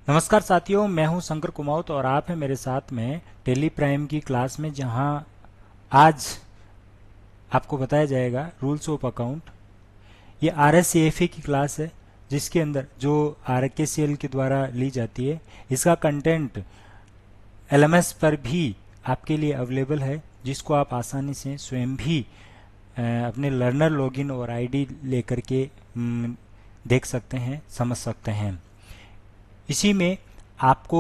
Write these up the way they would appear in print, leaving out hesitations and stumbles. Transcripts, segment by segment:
नमस्कार साथियों, मैं हूं शंकर कुमाऊत और आप हैं मेरे साथ में टेली प्राइम की क्लास में, जहां आज आपको बताया जाएगा रूल्स ऑफ अकाउंट। ये RSCFA की क्लास है, जिसके अंदर जो RKCL के द्वारा ली जाती है। इसका कंटेंट LMS पर भी आपके लिए अवेलेबल है, जिसको आप आसानी से स्वयं भी अपने लर्नर लॉगिन और आईडी लेकर के देख सकते हैं, समझ सकते हैं। इसी में आपको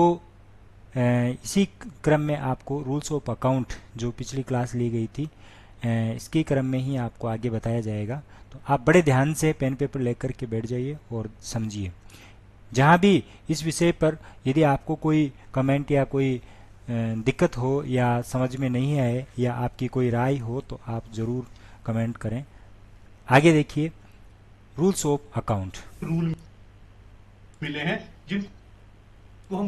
इसी क्रम में आपको रूल्स ऑफ अकाउंट जो पिछली क्लास ली गई थी, इसके क्रम में ही आपको आगे बताया जाएगा। तो आप बड़े ध्यान से पेन पेपर लेकर के बैठ जाइए और समझिए। जहाँ भी इस विषय पर यदि आपको कोई कमेंट या कोई दिक्कत हो या समझ में नहीं आए या आपकी कोई राय हो, तो आप ज़रूर कमेंट करें। आगे देखिए, रूल्स ऑफ अकाउंट। रूल मिले हैं जिनको हम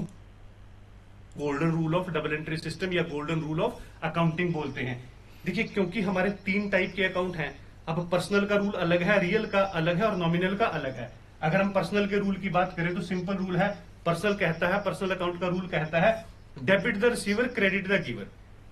golden rule of double entry system या गोल्डन रूल ऑफ अकाउंटिंग बोलते हैं। देखिए, क्योंकि हमारे तीन टाइप के अकाउंट हैं। अब पर्सनल का रूल अलग है, रियल का अलग है और नॉमिनल का अलग है। अगर हम पर्सनल के रूल की बात करें तो सिंपल रूल है। पर्सनल अकाउंट का रूल कहता है debit the receiver, credit the giver.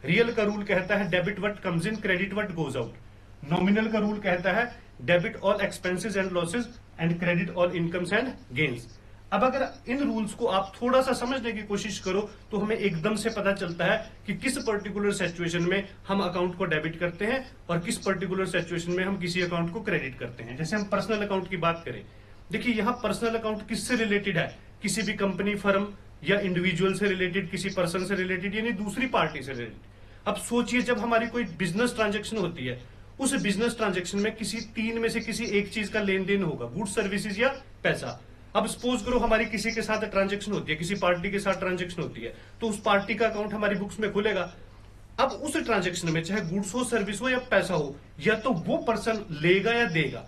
Real का रूल कहता है debit what comes in, credit what goes out. Nominal का रूल कहता है debit all expenses and losses and credit all incomes and gains. अब अगर इन रूल्स को आप थोड़ा सा समझने की कोशिश करो तो हमें एकदम से पता चलता है कि किस पर्टिकुलर सिचुएशन में हम अकाउंट को डेबिट करते हैं और किस पर्टिकुलर सिचुएशन में हम किसी अकाउंट को क्रेडिट करते हैं। जैसे हम पर्सनल अकाउंट की बात करें, देखिए यहां पर्सनल अकाउंट किससे रिलेटेड है? किसी भी कंपनी, फर्म या इंडिविजुअल से रिलेटेड, किसी पर्सन से रिलेटेड, यानी दूसरी पार्टी से रिलेटेड। अब सोचिए, जब हमारी कोई बिजनेस ट्रांजेक्शन होती है, उस बिजनेस ट्रांजेक्शन में किसी तीन में से किसी एक चीज का लेन देन होगा, गुड्स, सर्विसेज या पैसा। अब सपोज करो हमारी किसी के साथ ट्रांजेक्शन होती है, किसी पार्टी के साथ ट्रांजेक्शन होती है, तो उस पार्टी का अकाउंट हमारी बुक्स में खुलेगा। अब उस ट्रांजेक्शन में चाहे गुड्स हो, सर्विस हो या पैसा हो, या तो वो पर्सन लेगा या देगा।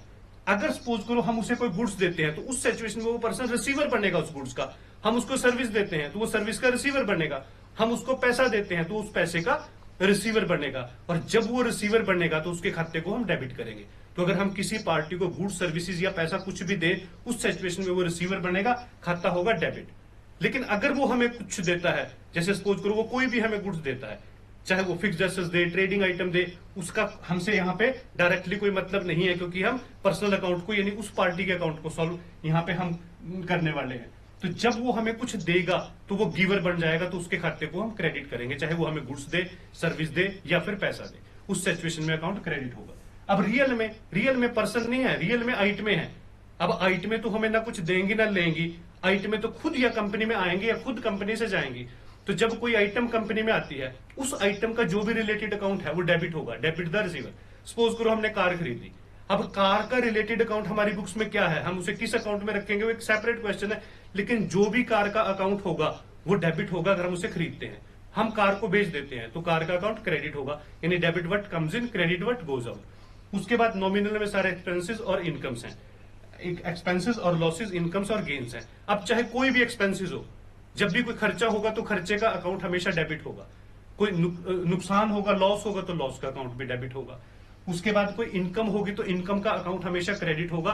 अगर सपोज करो हम उसे कोई गुड्स देते हैं तो उस सिचुएशन में वो पर्सन रिसीवर बनेगा उस गुड्स का। हम उसको सर्विस देते हैं तो वो सर्विस का रिसीवर बनेगा। हम उसको पैसा देते हैं तो उस पैसे का रिसीवर बनेगा। और जब वो रिसीवर बनेगा तो उसके खाते को हम डेबिट करेंगे। तो अगर हम किसी पार्टी को गुड्स, सर्विसेज या पैसा कुछ भी दे, उस सिचुएशन में वो रिसीवर बनेगा, खाता होगा डेबिट। लेकिन अगर वो हमें कुछ देता है, जैसे सपोज करो वो कोई भी हमें गुड्स देता है, चाहे वो फिक्स्ड एसेट्स दे, ट्रेडिंग आइटम दे, उसका हमसे यहाँ पे डायरेक्टली कोई मतलब नहीं है, क्योंकि हम पर्सनल अकाउंट को यानी उस पार्टी के अकाउंट को सॉल्व यहाँ पे हम करने वाले हैं। तो जब वो हमें कुछ देगा तो वो गिवर बन जाएगा, तो उसके खाते को हम क्रेडिट करेंगे, चाहे वो हमें गुड्स दे, सर्विस दे या फिर पैसा दे। उस सिचुएशन में अकाउंट क्रेडिट होगा। अब रियल में पर्सन नहीं है, रियल में आइट में है। अब आइट में तो हमें ना कुछ देंगी ना लेंगी, आइट में तो खुद या कंपनी में आएंगे या खुद कंपनी से जाएंगी। तो जब कोई आइटम कंपनी में आती है, उस आइटम का जो भी रिलेटेड अकाउंट है वो डेबिट होगा, डेबिट द रिसीवर। सपोज करो हमने कार खरीदी, अब कार का रिलेटेड अकाउंट हमारी बुक्स में क्या है, हम उसे किस अकाउंट में रखेंगे, वो एक सेपरेट क्वेश्चन है। लेकिन जो भी कार का अकाउंट होगा वो डेबिट होगा। अगर हम उसे खरीदते हैं, हम कार को बेच देते हैं, तो कार का अकाउंट क्रेडिट होगा, यानी debit what comes in, credit what goes out. उसके बाद नॉमिनल में सारे एक्सपेंसेस और इनकम्स हैं, एक्सपेंसेस और लॉसेस, इनकम्स और गेन्स हैं। अब चाहे कोई भी एक्सपेंसेस हो, जब भी कोई खर्चा होगा तो खर्चे का अकाउंट हमेशा डेबिट होगा। कोई नुकसान होगा, लॉस होगा, तो लॉस का अकाउंट भी डेबिट होगा। उसके बाद कोई इनकम होगी तो इनकम का अकाउंट हमेशा क्रेडिट होगा,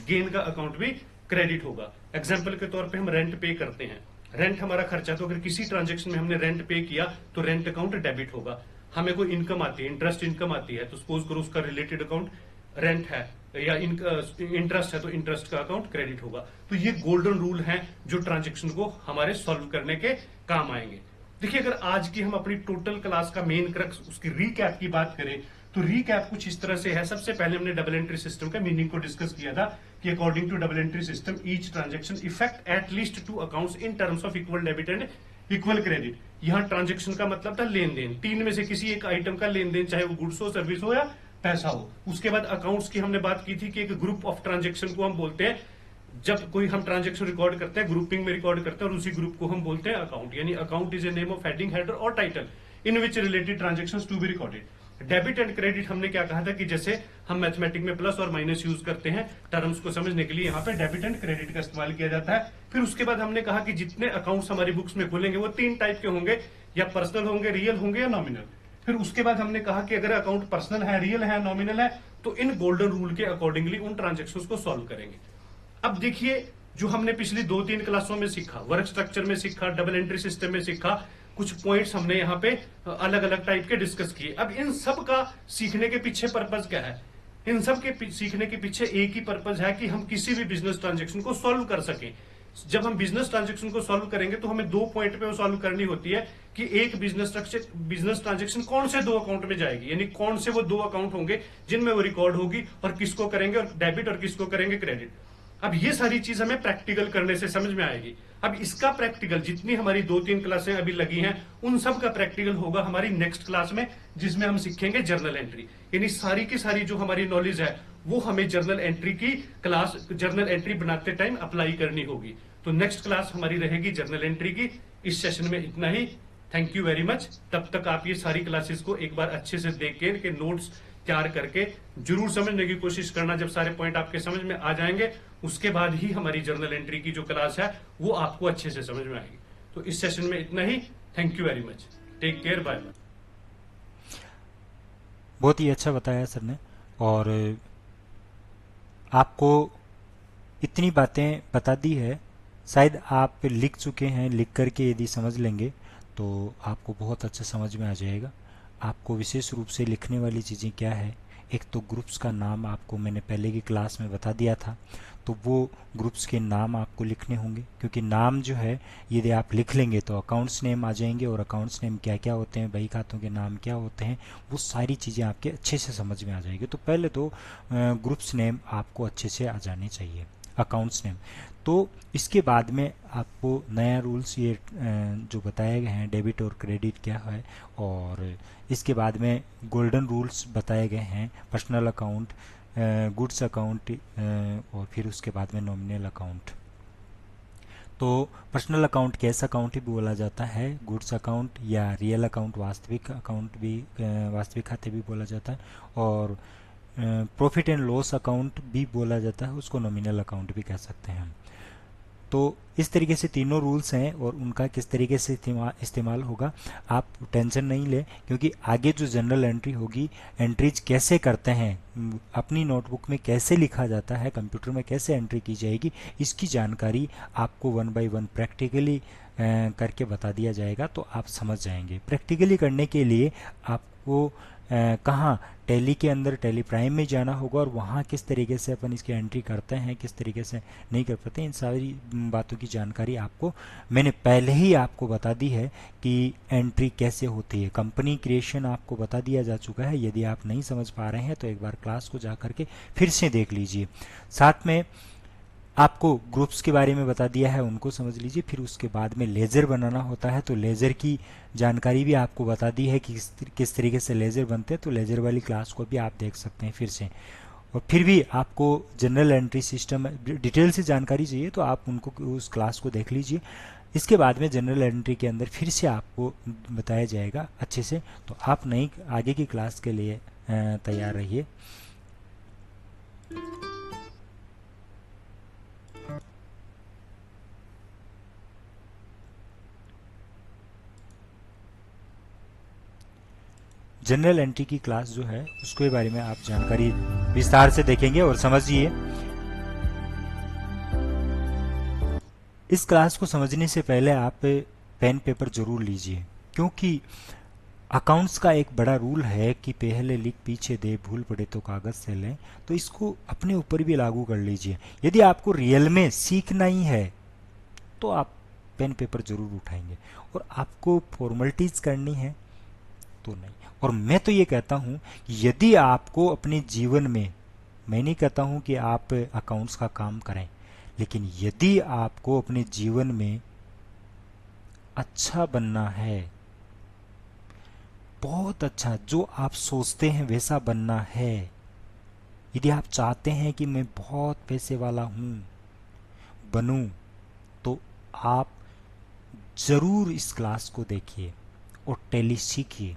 गेन का अकाउंट भी क्रेडिट होगा। एग्जाम्पल के तौर पे हम रेंट पे करते हैं, रेंट हमारा खर्चा, तो अगर किसी ट्रांजेक्शन में हमने रेंट पे किया तो रेंट अकाउंट डेबिट होगा। हमें कोई इनकम आती है, इंटरेस्ट इनकम आती है, तो सपोज करो उसका रिलेटेड अकाउंट रेंट है या इंटरेस्ट है, तो इंटरेस्ट का अकाउंट क्रेडिट होगा। तो ये गोल्डन रूल हैं जो ट्रांजेक्शन को हमारे सॉल्व करने के काम आएंगे। देखिए, अगर आज की हम अपनी टोटल क्लास का मेन क्रक्स, उसकी रीकैप की बात करें, तो रीकैप कुछ इस तरह से है। सबसे पहले हमने डबल एंट्री सिस्टम का मीनिंग को डिस्कस किया था कि according to double entry system each transaction effect at least two accounts in terms of equal debit and equal credit. यहां ट्रांजेक्शन का मतलब था लेन देन, तीन में से किसी एक आइटम का लेन देन, चाहे वो गुड्स हो, सर्विस हो या पैसा हो। उसके बाद अकाउंट्स की हमने बात की थी कि एक ग्रुप ऑफ ट्रांजेक्शन को हम बोलते हैं, जब कोई हम ट्रांजेक्शन रिकॉर्ड करते हैं ग्रुपिंग में रिकॉर्ड करते हैं, और उसी ग्रुप को हम बोलते हैं अकाउंट। यानी account is a name of heading, header और title in which related transactions to be recorded. Debit and credit हमने क्या कहा था कि जैसे हम मैथमेटिक में प्लस और माइनस यूज करते हैं टर्म्स को समझने के लिए, यहाँ पे डेबिट एंड क्रेडिट का इस्तेमाल किया जाता है। फिर उसके बाद हमने कहा कि जितने अकाउंट्स हमारी बुक्स में खुलेंगे वो तीन टाइप के होंगे, या पर्सनल होंगे, रियल होंगे या नॉमिनल। फिर उसके बाद हमने कहा कि अगर अकाउंट पर्सनल है, रियल है, नॉमिनल है, तो इन गोल्डन रूल के अकॉर्डिंगली उन ट्रांजेक्शंस को सॉल्व करेंगे। अब देखिए, जो हमने पिछली 2-3 क्लासों में सीखा, वर्क स्ट्रक्चर में सीखा, डबल एंट्री सिस्टम में सीखा, कुछ पॉइंट्स हमने यहाँ पे अलग अलग टाइप के डिस्कस किए। अब इन सब का सीखने के पीछे पर्पज क्या है? इन सब के सीखने के पीछे एक ही पर्पज है कि हम किसी भी बिजनेस ट्रांजेक्शन को सॉल्व कर सकें। जब हम बिजनेस ट्रांजेक्शन को सॉल्व करेंगे तो हमें 2 पॉइंट पे वो सॉल्व करनी होती है कि एक बिजनेस ट्रांजेक्शन कौन से 2 अकाउंट में जाएगी, यानी कौन से वो 2 अकाउंट होंगे जिनमें वो रिकॉर्ड होगी, और किसको करेंगे और डेबिट और किसको करेंगे क्रेडिट। अब ये सारी चीज हमें प्रैक्टिकल करने से समझ में आएगी। अब इसका प्रैक्टिकल जितनी हमारी 2-3 क्लासें अभी लगी हैं उन सब का प्रैक्टिकल होगा हमारी नेक्स्ट क्लास में, जिसमें हम सीखेंगे जर्नल एंट्री। यानी सारी की सारी जो हमारी नॉलेज है वो हमें जर्नल एंट्री की क्लास, जर्नल एंट्री बनाते टाइम अप्लाई करनी होगी। तो नेक्स्ट क्लास हमारी रहेगी जर्नल एंट्री की। इस सेशन में इतना ही। Thank you very much. तब तक आप ये सारी क्लासेस को एक बार अच्छे से देख के इनके नोट्स तैयार करके जरूर समझने की कोशिश करना। जब सारे पॉइंट आपके समझ में आ जाएंगे उसके बाद ही हमारी जर्नल एंट्री की जो क्लास है वो आपको अच्छे से समझ में आएगी। तो इस सेशन में इतना ही। Thank you very much. Take care. Bye bye. बहुत ही अच्छा बताया सर ने, और आपको इतनी बातें बता दी है, शायद आप लिख चुके हैं, लिख करके यदि समझ लेंगे तो आपको बहुत अच्छा समझ में आ जाएगा। आपको विशेष रूप से लिखने वाली चीज़ें क्या है, एक तो ग्रुप्स का नाम आपको मैंने पहले की क्लास में बता दिया था, तो वो ग्रुप्स के नाम आपको लिखने होंगे, क्योंकि नाम जो है यदि आप लिख लेंगे तो अकाउंट्स नेम आ जाएंगे, और अकाउंट्स नेम क्या क्या होते हैं, बही खातों के नाम क्या होते हैं, वो सारी चीज़ें आपके अच्छे से समझ में आ जाएगी। तो पहले तो ग्रुप्स नेम आपको अच्छे से आ जाने चाहिए, अकाउंट्स नेम। तो इसके बाद में आपको नया रूल्स ये जो बताए गए हैं, डेबिट और क्रेडिट क्या है, और इसके बाद में गोल्डन रूल्स बताए गए हैं, पर्सनल अकाउंट, गुड्स अकाउंट, और फिर उसके बाद में नॉमिनल अकाउंट। तो पर्सनल अकाउंट कैश अकाउंट भी बोला जाता है, गुड्स अकाउंट या रियल अकाउंट वास्तविक अकाउंट भी, वास्तविक खाते भी बोला जाता है, और प्रॉफिट एंड लॉस अकाउंट भी बोला जाता है, उसको नॉमिनल अकाउंट भी कह सकते हैं हम। तो इस तरीके से तीनों रूल्स हैं, और उनका किस तरीके से इस्तेमाल होगा आप टेंशन नहीं लें, क्योंकि आगे जो जनरल एंट्री होगी, एंट्रीज कैसे करते हैं, अपनी नोटबुक में कैसे लिखा जाता है, कंप्यूटर में कैसे एंट्री की जाएगी, इसकी जानकारी आपको 1 बाय 1 प्रैक्टिकली करके बता दिया जाएगा, तो आप समझ जाएंगे। प्रैक्टिकली करने के लिए आपको कहाँ, टैली के अंदर टैली प्राइम में जाना होगा, और वहाँ किस तरीके से अपन इसकी एंट्री करते हैं, किस तरीके से नहीं कर पाते, इन सारी बातों की जानकारी आपको मैंने पहले ही आपको बता दी है कि एंट्री कैसे होती है। कंपनी क्रिएशन आपको बता दिया जा चुका है, यदि आप नहीं समझ पा रहे हैं तो एक बार क्लास को जा करके फिर से देख लीजिए। साथ में आपको ग्रुप्स के बारे में बता दिया है, उनको समझ लीजिए। फिर उसके बाद में लेज़र बनाना होता है, तो लेज़र की जानकारी भी आपको बता दी है कि किस तरीके से लेज़र बनते हैं, तो लेज़र वाली क्लास को भी आप देख सकते हैं फिर से। और फिर भी आपको जनरल एंट्री सिस्टम डिटेल से जानकारी चाहिए तो आप उनको उस क्लास को देख लीजिए। इसके बाद में जनरल एंट्री के अंदर फिर से आपको बताया जाएगा अच्छे से, तो आप नई आगे की क्लास के लिए तैयार रहिए। जनरल एंट्री की क्लास जो है उसके बारे में आप जानकारी विस्तार से देखेंगे और समझिए। इस क्लास को समझने से पहले आप पेन पेपर जरूर लीजिए, क्योंकि अकाउंट्स का एक बड़ा रूल है कि पहले लिख पीछे दे, भूल पड़े तो कागज से लें। तो इसको अपने ऊपर भी लागू कर लीजिए। यदि आपको रियल में सीखना ही है तो आप पेन पेपर जरूर उठाएंगे, और आपको फॉर्मेलिटीज करनी है तो नहीं। और मैं तो ये कहता हूं कि यदि आपको अपने जीवन में, मैं नहीं कहता हूं कि आप अकाउंट्स का काम करें, लेकिन यदि आपको अपने जीवन में अच्छा बनना है, बहुत अच्छा, जो आप सोचते हैं वैसा बनना है, यदि आप चाहते हैं कि मैं बहुत पैसे वाला हूं, बनूं, तो आप जरूर इस क्लास को देखिए और टैली सीखिए।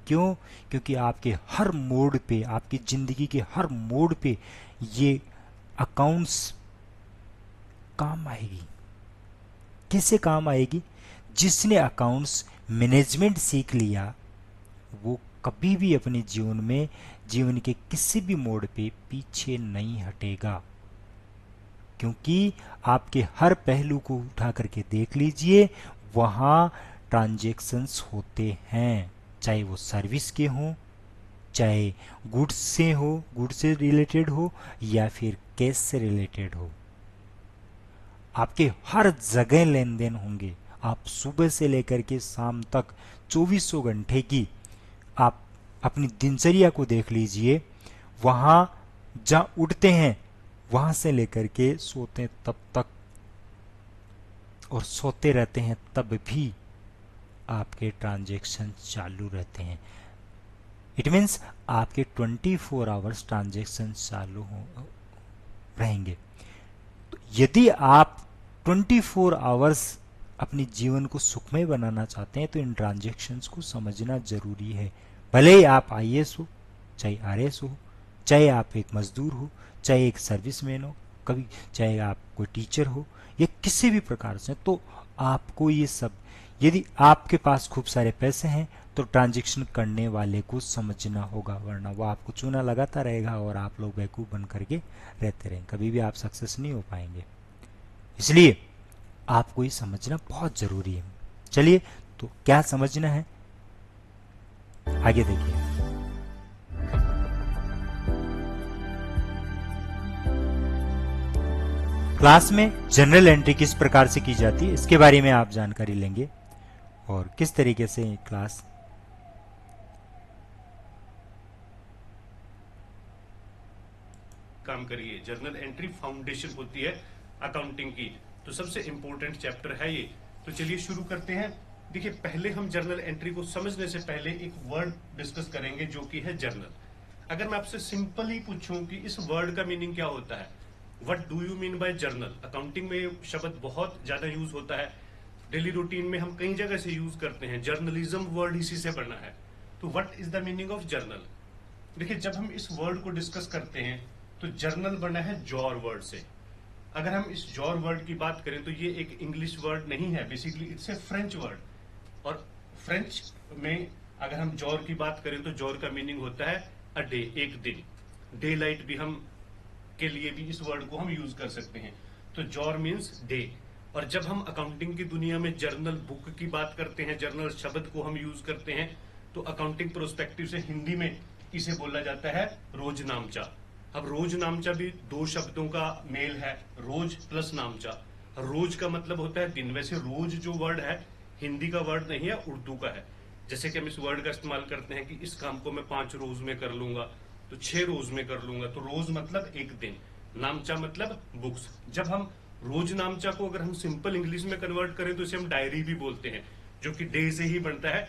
क्यों? क्योंकि आपके हर मोड़ पे, आपकी जिंदगी के हर मोड़ पे ये अकाउंट्स काम आएगी। कैसे काम आएगी? जिसने अकाउंट्स मैनेजमेंट सीख लिया वो कभी भी अपने जीवन में, जीवन के किसी भी मोड़ पे पीछे नहीं हटेगा। क्योंकि आपके हर पहलू को उठा करके देख लीजिए, वहाँ ट्रांजैक्शंस होते हैं, चाहे वो सर्विस के हों, चाहे गुड्स से हो, गुड्स से रिलेटेड हो, या फिर कैश से रिलेटेड हो। आपके हर जगह लेन देन होंगे। आप सुबह से लेकर के शाम तक 2400 घंटे की आप अपनी दिनचर्या को देख लीजिए, वहाँ जहाँ उठते हैं वहाँ से लेकर के सोते तब तक, और सोते रहते हैं तब भी आपके ट्रांजैक्शन चालू रहते हैं। इट मीन्स आपके 24 आवर्स ट्रांजैक्शन चालू रहेंगे। तो यदि आप 24 आवर्स अपनी जीवन को सुखमय बनाना चाहते हैं तो इन ट्रांजैक्शंस को समझना जरूरी है। भले ही आप आईएएस हो, चाहे आरएस हो, चाहे आप एक मजदूर हो, चाहे एक सर्विसमैन हो, कभी चाहे आप कोई टीचर हो, या किसी भी प्रकार से, तो आपको ये सब, यदि आपके पास खूब सारे पैसे हैं तो ट्रांजैक्शन करने वाले को समझना होगा, वरना वो आपको चूना लगाता रहेगा और आप लोग बेवकूफ बन करके रहते रहेंगे, कभी भी आप सक्सेस नहीं हो पाएंगे। इसलिए आपको ये समझना बहुत जरूरी है। चलिए, तो क्या समझना है आगे देखिए। क्लास में जनरल एंट्री किस प्रकार से की जाती है इसके बारे में आप जानकारी लेंगे, और किस तरीके से क्लास काम करिए। जर्नल एंट्री फाउंडेशन होती है अकाउंटिंग की, तो सबसे इंपॉर्टेंट चैप्टर है ये। तो चलिए शुरू करते हैं। देखिए, पहले हम जर्नल एंट्री को समझने से पहले एक वर्ड डिस्कस करेंगे जो कि है जर्नल। अगर मैं आपसे सिंपल ही पूछूं कि इस वर्ड का मीनिंग क्या होता है, what do you mean by journal. Accounting में ये शब्द बहुत ज्यादा यूज होता है, डेली रूटीन में हम कई जगह से यूज करते हैं, जर्नलिज्म वर्ड इसी से बना है। तो what is the meaning of journal. देखिए, जब हम इस वर्ड को डिस्कस करते हैं तो जर्नल बना है जॉर वर्ड से। अगर हम इस जॉर वर्ड की बात करें तो ये एक इंग्लिश वर्ड नहीं है, basically it's a French word. और फ्रेंच में अगर हम जॉर की बात करें तो जॉर का मीनिंग होता है अ डे, एक दिन। डे लाइट भी हम के लिए भी इस वर्ड को हम यूज कर सकते हैं। तो जॉर मीन्स डे। और जब हम अकाउंटिंग की दुनिया में जर्नल बुक की बात करते हैं, जर्नल शब्द को हम यूज करते हैं, तो अकाउंटिंग प्रोस्पेक्टिव से हिंदी में इसे बोला जाता है रोज नामचा। अब रोज नामचा भी दो शब्दों का मेल है, रोज प्लस नामचा। रोज का मतलब होता है दिन। वैसे रोज जो वर्ड है हिंदी का वर्ड नहीं है, उर्दू का है। जैसे कि हम इस वर्ड का इस्तेमाल करते हैं कि इस काम को मैं 5 रोज में कर लूंगा, तो 6 रोज में कर लूंगा। तो रोज मतलब एक दिन, नामचा मतलब बुक्स। जब हम रोज नामचा को अगर हम सिंपल इंग्लिश में कन्वर्ट करें तो इसे हम डायरी भी बोलते हैं, जो कि डे से ही बनता है।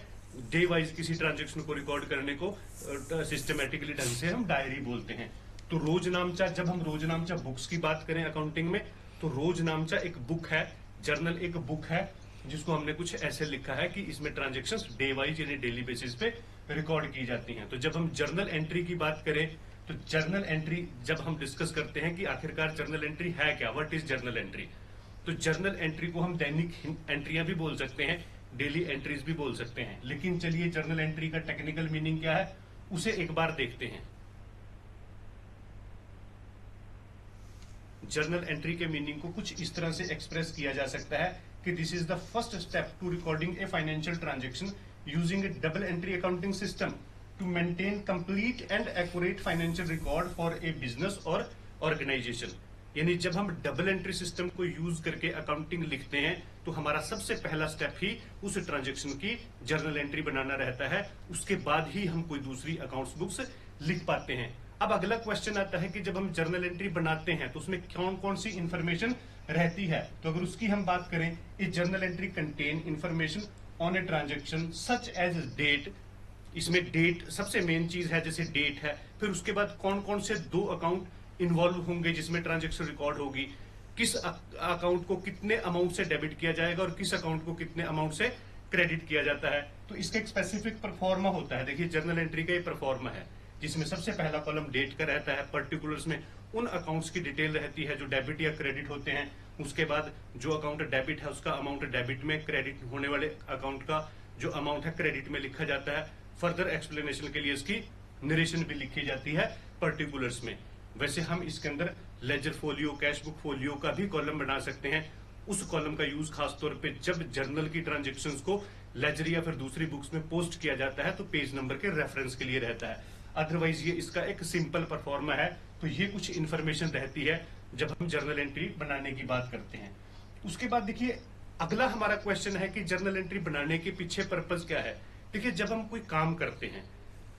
डे वाइज किसी ट्रांजेक्शन को रिकॉर्ड करने को सिस्टमेटिकली ढंग से हम डायरी बोलते हैं। तो रोज नामचा, जब हम रोज नामचा बुक्स की बात करें अकाउंटिंग में, तो रोज नामचा एक बुक है, जर्नल एक बुक है, जिसको हमने कुछ ऐसे लिखा है कि इसमें ट्रांजेक्शंस डे वाइज यानी डेली बेसिस पे रिकॉर्ड की जाती हैं। तो जब हम जर्नल एंट्री की बात करें तो जर्नल एंट्री जब हम डिस्कस करते हैं कि आखिरकार जर्नल एंट्री है क्या, व्हाट इज जर्नल एंट्री, तो जर्नल एंट्री को हम दैनिक एंट्रियां भी बोल सकते हैं, डेली एंट्रीज भी बोल सकते हैं। लेकिन चलिए जर्नल एंट्री का टेक्निकल मीनिंग क्या है उसे एक बार देखते हैं। जर्नल एंट्री के मीनिंग को कुछ इस तरह से एक्सप्रेस किया जा सकता है कि this is the first step to recording a financial transaction using a double entry accounting system to maintain complete and accurate financial record for a business और ऑर्गेनाइजेशन। यानी जब हम डबल एंट्री सिस्टम को यूज करके accounting लिखते हैं तो हमारा सबसे पहला स्टेप ही उस ट्रांजेक्शन की जर्नल एंट्री बनाना रहता है, उसके बाद ही हम कोई दूसरी अकाउंट्स बुक्स लिख पाते हैं। अब अगला क्वेश्चन आता है कि जब हम जर्नल एंट्री बनाते हैं तो उसमें कौन कौन सी इंफॉर्मेशन रहती है। तो अगर उसकी हम बात करें, इस journal entry contain information on a transaction such as date. इसमें डेट सबसे मेन चीज है, जैसे डेट है। फिर उसके बाद कौन कौन से 2 अकाउंट इन्वॉल्व होंगे जिसमें ट्रांजेक्शन रिकॉर्ड होगी, किस अकाउंट को कितने अमाउंट से डेबिट किया जाएगा और किस अकाउंट को कितने अमाउंट से क्रेडिट किया जाता है। तो इसका एक स्पेसिफिक परफॉर्मा होता है। देखिए, जर्नल एंट्री का ये परफॉर्मा है जिसमें सबसे पहला कॉलम डेट का रहता है, पर्टिकुलर्स में उन अकाउंट्स की डिटेल रहती है जो डेबिट या क्रेडिट होते हैं। उसके बाद जो अकाउंट डेबिट है उसका अमाउंट डेबिट में, क्रेडिट होने वाले अकाउंट का जो अमाउंट है क्रेडिट में लिखा जाता है। फर्दर एक्सप्लेनेशन के लिए इसकी नरेशन भी लिखी जाती है पर्टिकुलर्स में। वैसे हम इसके अंदर ledger folio, cash book folio का भी कॉलम बना सकते हैं। उस कॉलम का यूज खासतौर पे जब जर्नल की ट्रांजेक्शन्स को लेजर या फिर दूसरी बुक्स में पोस्ट किया जाता है तो पेज नंबर के रेफरेंस के लिए रहता है। अदरवाइज ये इसका एक सिंपल परफॉर्मा है। तो ये कुछ इंफॉर्मेशन रहती है जब हम जर्नल एंट्री बनाने की बात करते हैं। उसके बाद देखिए अगला हमारा क्वेश्चन है कि जर्नल एंट्री बनाने के पीछे पर्पज क्या है। देखिए जब हम कोई काम करते हैं,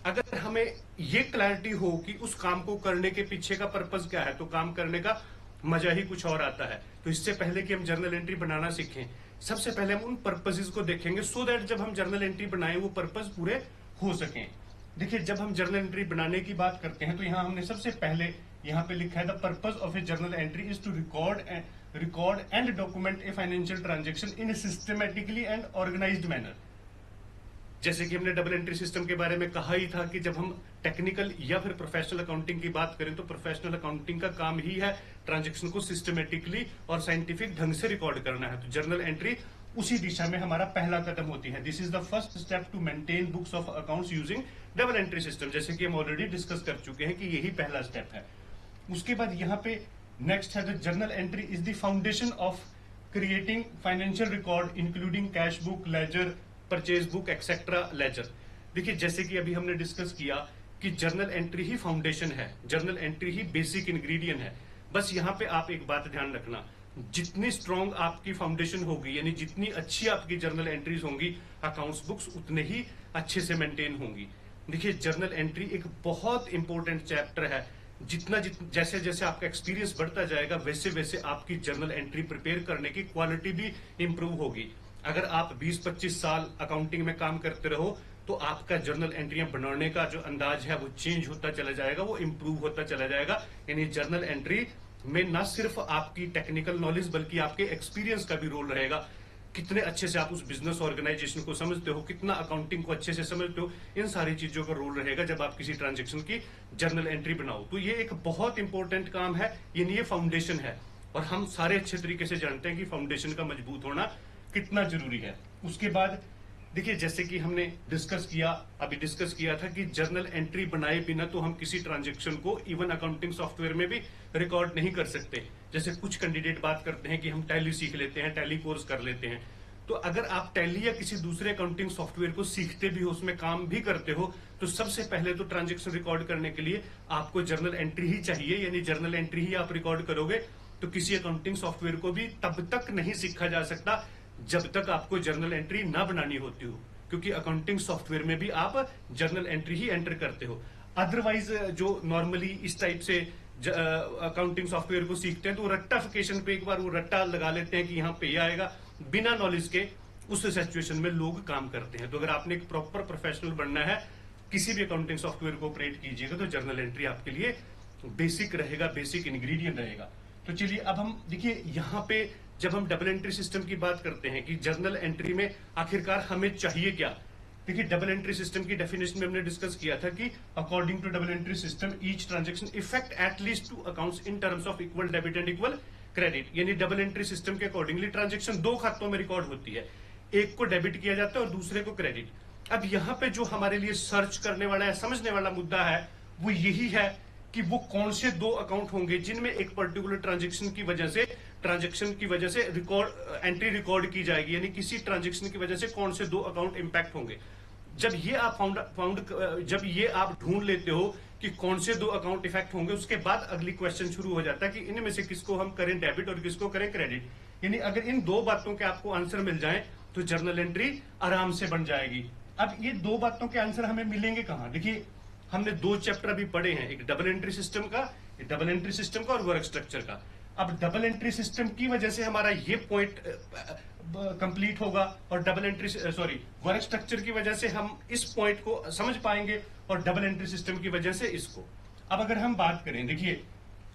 अगर हमें ये क्लैरिटी हो कि उस काम को करने के पीछे का पर्पज क्या है तो काम करने का मजा ही कुछ और आता है। तो इससे पहले कि हम जर्नल एंट्री बनाना सीखें, सबसे पहले हम उन पर्पसेस को देखेंगे सो दैट जब हम जर्नल एंट्री बनाएं वो पर्पज पूरे हो सकें। देखिए जब हम जर्नल एंट्री बनाने की बात करते हैं तो यहां हमने सबसे पहले यहां पे लिखा है the purpose of a journal entry is to record and document a financial transaction in a systematically and organised manner. जैसे कि हमने डबल एंट्री सिस्टम के बारे में कहा ही था कि जब हम टेक्निकल या फिर प्रोफेशनल अकाउंटिंग की बात करें तो प्रोफेशनल अकाउंटिंग का काम ही है ट्रांजैक्शन को सिस्टमेटिकली और साइंटिफिक ढंग से रिकॉर्ड करना है। तो जर्नल एंट्री उसी दिशा में हमारा पहला कदम होती है। This is the first step to maintain books of accounts using double entry system. जैसे कि हम ऑलरेडी डिस्कस कर चुके हैं कि यही पहला स्टेप है। उसके बाद यहाँ पे नेक्स्ट है the journal entry is the foundation of creating financial record including cash book, ledger, purchase book etcetera ledger. देखिए जैसे कि अभी हमने डिस्कस किया कि जर्नल एंट्री ही फाउंडेशन है, जर्नल एंट्री ही बेसिक इंग्रेडिएंट है। बस यहाँ पे आप एक बात ध्यान रखना, जितनी स्ट्रांग आपकी फाउंडेशन होगी यानी जितनी अच्छी आपकी जर्नल एंट्रीज होंगी अकाउंट्स बुक्स उतने ही अच्छे से मेंटेन होंगी। देखिए जर्नल एंट्री एक बहुत इंपॉर्टेंट चैप्टर है। जैसे जैसे आपका एक्सपीरियंस बढ़ता जाएगा वैसे वैसे आपकी जर्नल एंट्री प्रिपेयर करने की क्वालिटी भी इंप्रूव होगी। अगर आप 20-25 साल अकाउंटिंग में काम करते रहो तो आपका जर्नल एंट्रियां बनाने का जो अंदाज है वो चेंज होता चला जाएगा, वो इंप्रूव होता चला जाएगा। यानी जर्नल एंट्री में न सिर्फ आपकी टेक्निकल नॉलेज बल्कि आपके एक्सपीरियंस का भी रोल रहेगा। कितने अच्छे से आप उस बिजनेस ऑर्गेनाइजेशन को समझते हो, कितना अकाउंटिंग को अच्छे से समझते हो, इन सारी चीजों का रोल रहेगा जब आप किसी ट्रांजेक्शन की जर्नल एंट्री बनाओ। तो ये एक बहुत इंपॉर्टेंट काम है, यानी ये फाउंडेशन है और हम सारे अच्छे तरीके से जानते हैं कि फाउंडेशन का मजबूत होना कितना जरूरी है। उसके बाद देखिए जैसे कि हमने अभी डिस्कस किया था कि जर्नल एंट्री बनाए बिना तो हम किसी ट्रांजैक्शन को इवन अकाउंटिंग सॉफ्टवेयर में भी रिकॉर्ड नहीं कर सकते। जैसे कुछ कैंडिडेट बात करते हैं कि हम टैली सीख लेते हैं, टैली कोर्स कर लेते हैं। तो अगर आप टैली या किसी दूसरे अकाउंटिंग सॉफ्टवेयर को सीखते भी हो, उसमें काम भी करते हो, तो सबसे पहले तो ट्रांजैक्शन रिकॉर्ड करने के लिए आपको जर्नल एंट्री ही चाहिए। यानी जर्नल एंट्री ही आप रिकॉर्ड करोगे तो किसी अकाउंटिंग सॉफ्टवेयर को भी तब तक नहीं सीखा जा सकता जब तक आपको जर्नल एंट्री ना बनानी होती हो, क्योंकि अकाउंटिंग सॉफ्टवेयर में भी आप जर्नल एंट्री ही एंटर करते हो। अदरवाइज जो नॉर्मली इस टाइप से अकाउंटिंग सॉफ्टवेयर को सीखते हैं तो रट्टाफिकेशन पे एक बार वो रट्टा लगा लेते हैं कि यहाँ पे ये आएगा, बिना नॉलेज के उस सिचुएशन में लोग काम करते हैं। तो अगर आपने एक प्रॉपर प्रोफेशनल बनना है, किसी भी अकाउंटिंग सॉफ्टवेयर को ऑपरेट कीजिएगा तो जर्नल एंट्री आपके लिए बेसिक रहेगा, बेसिक इंग्रेडिएंट रहेगा। तो चलिए अब हम देखिए यहाँ पे जब हम डबल एंट्री सिस्टम की बात करते हैं कि जर्नल एंट्री में आखिरकार हमें चाहिए क्या। देखिए डबल एंट्री सिस्टम की डेफिनेशन में हमने डिस्कस किया था कि according to double entry system each transaction effect at least two accounts in terms of equal debit and equal credit. यानी डबल एंट्री सिस्टम के अकॉर्डिंगली ट्रांजैक्शन दो खातों में रिकॉर्ड होती है, एक को डेबिट किया जाता है और दूसरे को क्रेडिट। अब यहाँ पे जो हमारे लिए सर्च करने वाला है, समझने वाला मुद्दा है वो यही है कि वो कौन से दो अकाउंट होंगे जिनमें एक पर्टिकुलर ट्रांजैक्शन की वजह से एंट्री रिकॉर्ड की जाएगी। यानी किसी ट्रांजैक्शन की वजह से कौन से दो अकाउंट इंपैक्ट होंगे। जब ये आप ढूंढ लेते हो कि कौन से दो अकाउंट इफेक्ट होंगे, उसके बाद अगली क्वेश्चन शुरू हो जाता है कि इनमें से किसको हम करें डेबिट और किसको करें क्रेडिट। यानी अगर इन दो बातों के आपको आंसर मिल जाए तो जर्नल एंट्री आराम से बन जाएगी। अब ये दो बातों के आंसर हमें मिलेंगे कहां। देखिए हमने दो चैप्टर अभी पढ़े हैं, एक डबल एंट्री सिस्टम का और वर्क स्ट्रक्चर का। अब डबल एंट्री सिस्टम की वजह से हमारा ये पॉइंट कंप्लीट होगा और वर्क स्ट्रक्चर की वजह से हम इस पॉइंट को समझ पाएंगे और डबल एंट्री सिस्टम की वजह से इसको। अब अगर हम बात करें, देखिए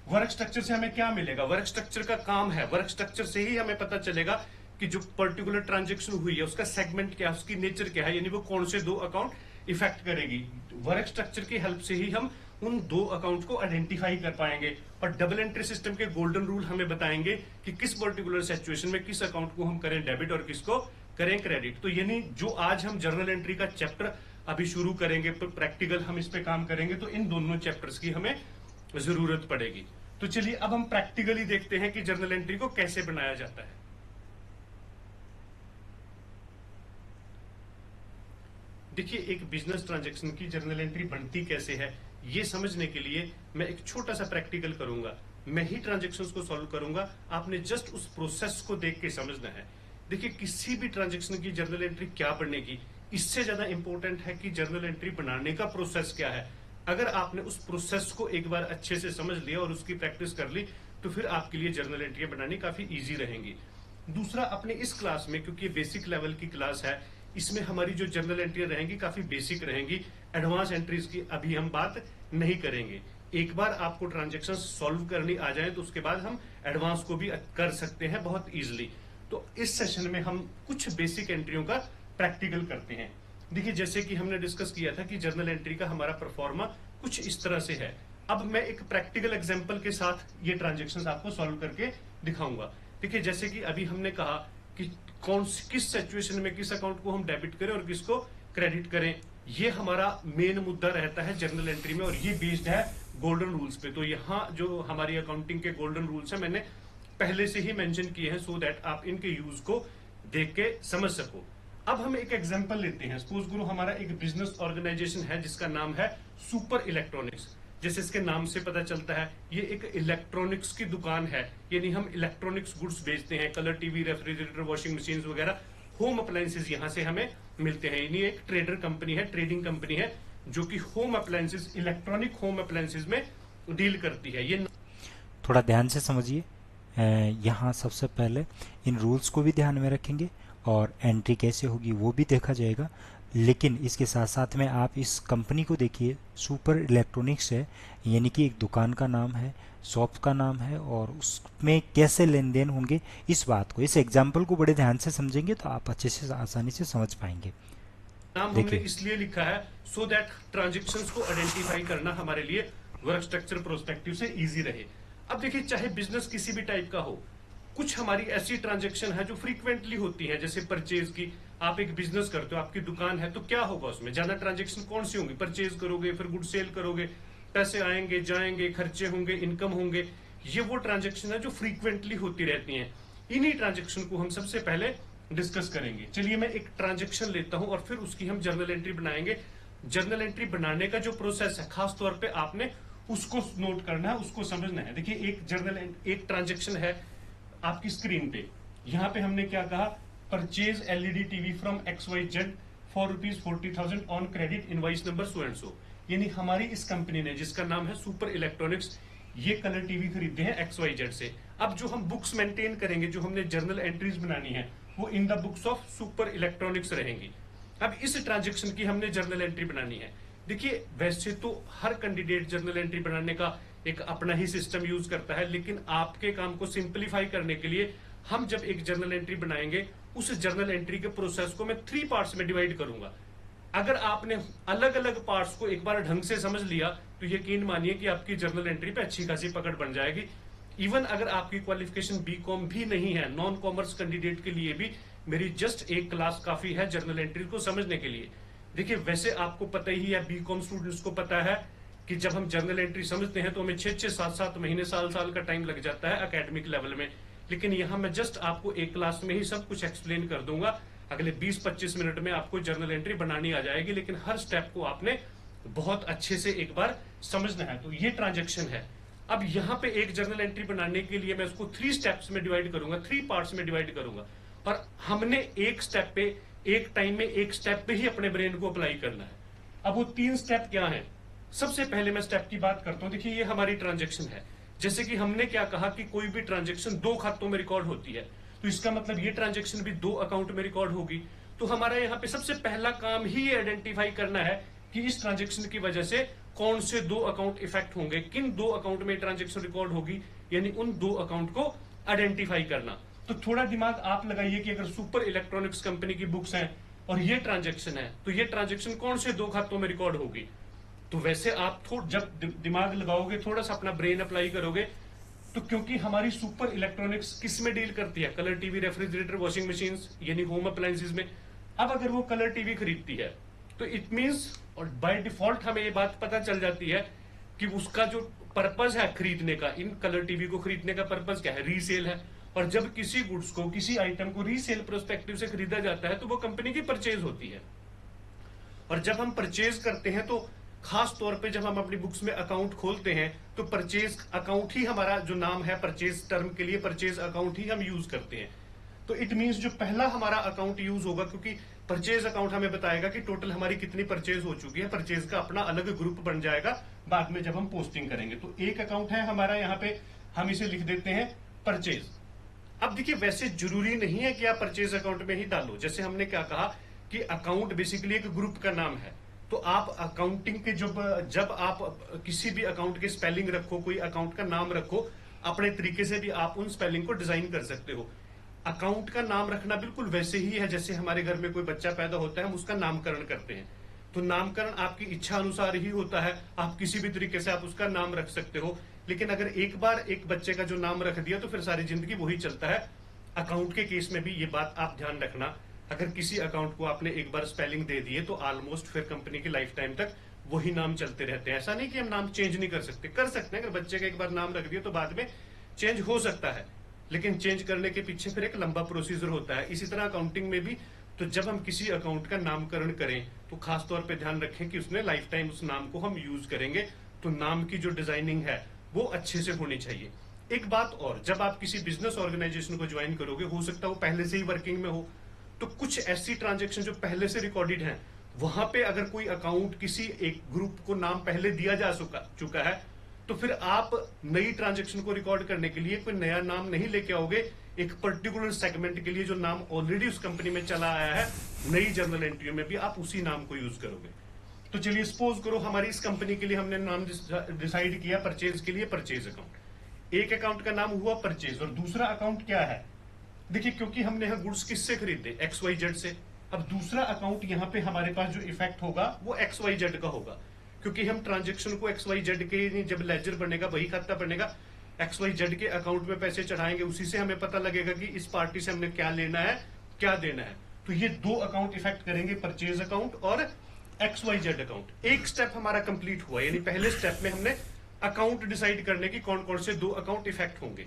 वर्क स्ट्रक्चर से हमें क्या मिलेगा। वर्क स्ट्रक्चर का काम है, वर्क स्ट्रक्चर से ही हमें पता चलेगा कि जो पर्टिकुलर ट्रांजैक्शन हुई है उसका सेगमेंट क्या है, उसकी नेचर क्या है, यानी वो कौन से दो अकाउंट इफेक्ट करेगी। वर्क स्ट्रक्चर की हेल्प से ही हम उन दो अकाउंट को आइडेंटिफाई कर पाएंगे और डबल एंट्री सिस्टम के गोल्डन रूल हमें बताएंगे कि किस पर्टिकुलर सिचुएशन में किस अकाउंट को हम करें डेबिट और किसको करें क्रेडिट। तो यानी जो आज हम जर्नल एंट्री का चैप्टर अभी शुरू करेंगे, प्रैक्टिकल हम इस पे काम करेंगे, तो इन दोनों चैप्टर्स की हमें जरूरत पड़ेगी। तो चलिए अब हम प्रैक्टिकली देखते हैं कि जर्नल एंट्री को कैसे बनाया जाता है। देखिए, एक बिजनेस ट्रांजैक्शन की जर्नल एंट्री बनती कैसे है, ये समझने के लिए मैं एक छोटा सा प्रैक्टिकल करूंगा। मैं ही ट्रांजैक्शंस को सॉल्व करूंगा, आपने जस्ट उस प्रोसेस को देख के समझना है। देखिए, किसी भी ट्रांजैक्शन की जर्नल एंट्री क्या बनेगी, इससे ज्यादा इंपॉर्टेंट है कि जर्नल एंट्री बनाने का प्रोसेस क्या है। अगर आपने उस प्रोसेस को एक बार अच्छे से समझ लिया और उसकी प्रैक्टिस कर ली, तो फिर आपके लिए जर्नल एंट्री बनानी काफी इजी रहेंगी। दूसरा, अपने इस क्लास में, क्योंकि ये बेसिक लेवल की क्लास है, इसमें हमारी जो जर्नल एंट्रियां रहेंगी काफी बेसिक रहेंगी। एडवांस एंट्रीज की अभी हम बात नहीं करेंगे। एक बार आपको ट्रांजैक्शन सॉल्व करनी आ जाए तो उसके बाद हम एडवांस को भी कर सकते हैं बहुत इजीली। तो इस सेशन में हम कुछ बेसिक एंट्रियों का प्रैक्टिकल करते हैं। देखिए, जैसे कि हमने डिस्कस किया था कि जर्नल एंट्री का हमारा परफॉर्मा कुछ इस तरह से है। अब मैं एक प्रैक्टिकल एग्जांपल के साथ ये ट्रांजैक्शंस आपको सॉल्व करके दिखाऊंगा। देखिए, जैसे कि अभी हमने कहा कि किस सिचुएशन में किस अकाउंट को हम डेबिट करें और किसको क्रेडिट करें, ये हमारा मेन मुद्दा रहता है जर्नल एंट्री में, और ये बेस्ड है गोल्डन रूल्स पे। तो यहाँ जो हमारी अकाउंटिंग के गोल्डन रूल्स है, मैंने पहले से ही मेंशन किए हैं, सो दैट आप इनके यूज को देख के समझ सको। अब हम एक एग्जांपल लेते हैं। सपोज करो हमारा एक बिजनेस ऑर्गेनाइजेशन है जिसका नाम है सुपर इलेक्ट्रॉनिक्स। जैसे इसके नाम से पता चलता है, ये एक इलेक्ट्रॉनिक्स की दुकान है, यानी हम इलेक्ट्रॉनिक्स गुड्स बेचते हैं। Colour TV, refrigerator, washing machine वगैरह, होम अप्लायंसेस यहाँ से हमें मिलते हैं। यानी एक ट्रेडर कंपनी है, ट्रेडिंग कंपनी है, जो कि home appliances, electronic home appliances में डील करती है। ये थोड़ा ध्यान से समझिए। यहाँ सबसे पहले इन रूल्स को भी ध्यान में रखेंगे और एंट्री कैसे होगी वो भी देखा जाएगा। लेकिन इसके साथ साथ में आप इस कंपनी को देखिए, सुपर इलेक्ट्रॉनिक्स है, यानी कि एक दुकान का नाम है, शॉप का नाम है, और उसमें कैसे लेन देन होंगे, इस बात को, इस एग्जाम्पल को बड़े ध्यान से समझेंगे तो आप अच्छे से आसानी से समझ पाएंगे। नाम हमने देखिए, इसलिए लिखा है सो दैट ट्रांजैक्शंस को आइडेंटिफाई करना हमारे लिए वर्क स्ट्रक्चर प्रोस्पेक्टिव से इजी रहे। अब देखिए, चाहे बिजनेस किसी भी टाइप का हो, कुछ हमारी ऐसी ट्रांजैक्शन है जो फ्रीक्वेंटली होती है, जैसे परचेज की। आप एक बिजनेस करते हो, आपकी दुकान है, तो क्या होगा उसमें ज्यादा ट्रांजैक्शन कौन सी होंगी? परचेज करोगे, फिर गुड सेल करोगे, पैसे आएंगे जाएंगे, खर्चे होंगे, इनकम होंगे। ये वो ट्रांजैक्शन है जो फ्रीक्वेंटली होती रहती हैं। इन्हीं ट्रांजैक्शन को हम सबसे पहले डिस्कस करेंगे। चलिए, मैं एक ट्रांजैक्शन लेता हूं और फिर उसकी हम जर्नल एंट्री बनाएंगे। जर्नल एंट्री बनाने का जो प्रोसेस है, खास तौर पे आपने उसको नोट करना है, उसको समझना है। देखिए, एक ट्रांजैक्शन है आपकी स्क्रीन पे। यहाँ पे हमने क्या कहा? Purchase LED TV from XYZ for ₹40,000 on credit invoice number so and सो। यानी हमारी इस कंपनी ने, जिसका नाम है सुपर इलेक्ट्रॉनिक्स, ये कलर टीवी खरीदे हैं XYZ से। अब जो हम बुक्स मेंटेन करेंगे, जो हमने जर्नल एंट्रीज बनानी है, वो in the books of super electronics रहेंगी। अब इस ट्रांजैक्शन की हमने जर्नल एंट्री बनानी है। देखिए, वैसे तो हर कैंडिडेट जर्नल एंट्री बनाने का एक अपना ही सिस्टम यूज करता है, लेकिन आपके काम को सिंप्लीफाई करने के लिए हम जब एक जर्नल एंट्री बनाएंगे, उस जर्नल एंट्री के प्रोसेस को मैं 3 पार्ट्स में डिवाइड करूंगा। अगर आपने अलग अलग पार्ट्स को एक बार ढंग से समझ लिया, तो यकीन मानिए कि आपकी जर्नल एंट्री पे अच्छी खासी पकड़ बन जाएगी। इवन अगर आपकी क्वालिफिकेशन बीकॉम भी नहीं है, नॉन कॉमर्स कैंडिडेट के लिए भी मेरी जस्ट एक क्लास काफी है जर्नल एंट्री को समझने के लिए। देखिए, वैसे आपको पता ही है, बीकॉम स्टूडेंट्स को पता है कि जब हम जर्नल एंट्री समझते हैं तो हमें 6-6, 7-7 महीने, साल का टाइम लग जाता है एकेडमिक लेवल में। लेकिन यहां मैं जस्ट आपको एक क्लास में ही सब कुछ एक्सप्लेन कर दूंगा। अगले 20-25 मिनट में आपको जर्नल एंट्री बनानी आ जाएगी, लेकिन हर स्टेप को आपने बहुत अच्छे से एक बार समझना है। तो ये ट्रांजैक्शन है। अब यहाँ पे एक जर्नल एंट्री बनाने के लिए मैं उसको 3 स्टेप्स में डिवाइड करूंगा, 3 पार्ट्स में डिवाइड करूंगा, और हमने एक स्टेप पे, एक टाइम में एक स्टेप पे ही अपने ब्रेन को अप्लाई करना है। अब वो 3 स्टेप क्या है? सबसे पहले मैं स्टेप की बात करता हूं। देखिए, ये हमारी ट्रांजैक्शन है। जैसे कि हमने क्या कहा कि कोई भी ट्रांजैक्शन 2 खातों में रिकॉर्ड होती है, तो इसका मतलब ये ट्रांजैक्शन भी 2 अकाउंट में रिकॉर्ड होगी। तो हमारा यहाँ पे सबसे पहला काम ही ये आइडेंटिफाई करना है कि इस ट्रांजैक्शन की वजह से कौन से 2 अकाउंट इफेक्ट होंगे, किन 2 अकाउंट में ट्रांजैक्शन रिकॉर्ड होगी, यानी उन 2 अकाउंट को आइडेंटिफाई करना। तो थोड़ा दिमाग आप लगाइए कि अगर सुपर इलेक्ट्रॉनिक्स कंपनी की बुक्स हैं और ये ट्रांजैक्शन है, तो ये ट्रांजैक्शन कौन से 2 खातों में रिकॉर्ड होगी? तो वैसे आप जब दिमाग लगाओगे, थोड़ा सा अपना ब्रेन अप्लाई करोगे, तो क्योंकि हमारी सुपर इलेक्ट्रॉनिक्स किस में डील करती है? Colour TV, refrigerator, washing machine, यानी होम अप्लायंसेस में। अब अगर वो कलर टीवी खरीदती है, तो इट मींस, और बाय डिफॉल्ट हमें ये बात पता चल जाती है कि उसका जो पर्पज है खरीदने का, इन कलर टीवी को खरीदने का पर्पज क्या है, रीसेल है। और जब किसी गुड्स को, किसी आइटम को रीसेल प्रोस्पेक्टिव से खरीदा जाता है तो वो कंपनी की परचेज होती है। और जब हम परचेज करते हैं तो खास तौर पे जब हम अपनी बुक्स में अकाउंट खोलते हैं तो परचेज अकाउंट ही हमारा जो नाम है परचेज टर्म के लिए, परचेज अकाउंट ही हम यूज करते हैं। तो इट मींस जो पहला हमारा अकाउंट यूज होगा, क्योंकि परचेज अकाउंट हमें बताएगा कि टोटल हमारी कितनी परचेज हो चुकी है, परचेज का अपना अलग ग्रुप बन जाएगा बाद में जब हम पोस्टिंग करेंगे। तो एक अकाउंट है हमारा, यहाँ पे हम इसे लिख देते हैं परचेज। अब देखिए, वैसे जरूरी नहीं है कि आप परचेज अकाउंट में ही डालो। जैसे हमने क्या कहा कि अकाउंट बेसिकली एक ग्रुप का नाम है, तो आप अकाउंटिंग के जब आप किसी भी अकाउंट के स्पेलिंग रखो, कोई अकाउंट का नाम रखो, अपने तरीके से भी आप उन स्पेलिंग को डिजाइन कर सकते हो। अकाउंट का नाम रखना बिल्कुल वैसे ही है जैसे हमारे घर में कोई बच्चा पैदा होता है, हम उसका नामकरण करते हैं। तो नामकरण आपकी इच्छा अनुसार ही होता है, आप किसी भी तरीके से आप उसका नाम रख सकते हो। लेकिन अगर एक बार एक बच्चे का जो नाम रख दिया तो फिर सारी जिंदगी वही चलता है। अकाउंट के केस में भी ये बात आप ध्यान रखना, अगर किसी अकाउंट को आपने एक बार स्पेलिंग दे दिए तो ऑलमोस्ट फिर कंपनी की लाइफ टाइम तक वही नाम चलते रहते हैं। ऐसा नहीं कि हम नाम चेंज नहीं कर सकते, कर सकते हैं। अगर बच्चे का एक बार नाम रख दिया तो बाद में चेंज हो सकता है, लेकिन चेंज करने के पीछे फिर एक लंबा प्रोसीजर होता है। इसी तरह अकाउंटिंग में भी, तो जब हम किसी अकाउंट का नामकरण करें तो खास तौर पे ध्यान रखें कि उसमें लाइफ टाइम उस नाम को हम यूज करेंगे, तो नाम की जो डिजाइनिंग है वो अच्छे से होनी चाहिए। एक बात और, जब आप किसी बिजनेस ऑर्गेनाइजेशन को ज्वाइन करोगे, हो सकता है वो पहले से ही वर्किंग में हो, तो कुछ ऐसी ट्रांजेक्शन जो पहले से रिकॉर्डेड हैं, वहां पे अगर कोई अकाउंट किसी एक ग्रुप को नाम पहले दिया जा चुका है, तो फिर आप नई ट्रांजेक्शन को रिकॉर्ड करने के लिए कोई नया नाम नहीं लेके आओगे। एक पर्टिकुलर सेगमेंट के लिए जो नाम ऑलरेडी उस कंपनी में चला आया है, नई जर्नल एंट्री में भी आप उसी नाम को यूज करोगे। तो चलिए सपोज करो हमारी इस कंपनी के लिए हमने नाम डिसाइड किया परचेज के लिए, परचेज अकाउंट। एक अकाउंट का नाम हुआ परचेज, और दूसरा अकाउंट क्या है, देखिए क्योंकि हमने यहाँ गुड्स किससे खरीदे, XYZ से। अब दूसरा अकाउंट यहाँ पे हमारे पास जो इफेक्ट होगा वो XYZ का होगा, क्योंकि हम ट्रांजेक्शन को XYZ के, जब लेजर बनेगा, वही खाता बनेगा, XYZ के अकाउंट में पैसे चढ़ाएंगे, उसी से हमें पता लगेगा कि इस पार्टी से हमने क्या लेना है, क्या देना है। तो ये दो अकाउंट इफेक्ट करेंगे, परचेज अकाउंट और XYZ अकाउंट। एक स्टेप हमारा कंप्लीट हुआ, यानी पहले स्टेप में हमने अकाउंट डिसाइड करने की कौन कौन से दो अकाउंट इफेक्ट होंगे।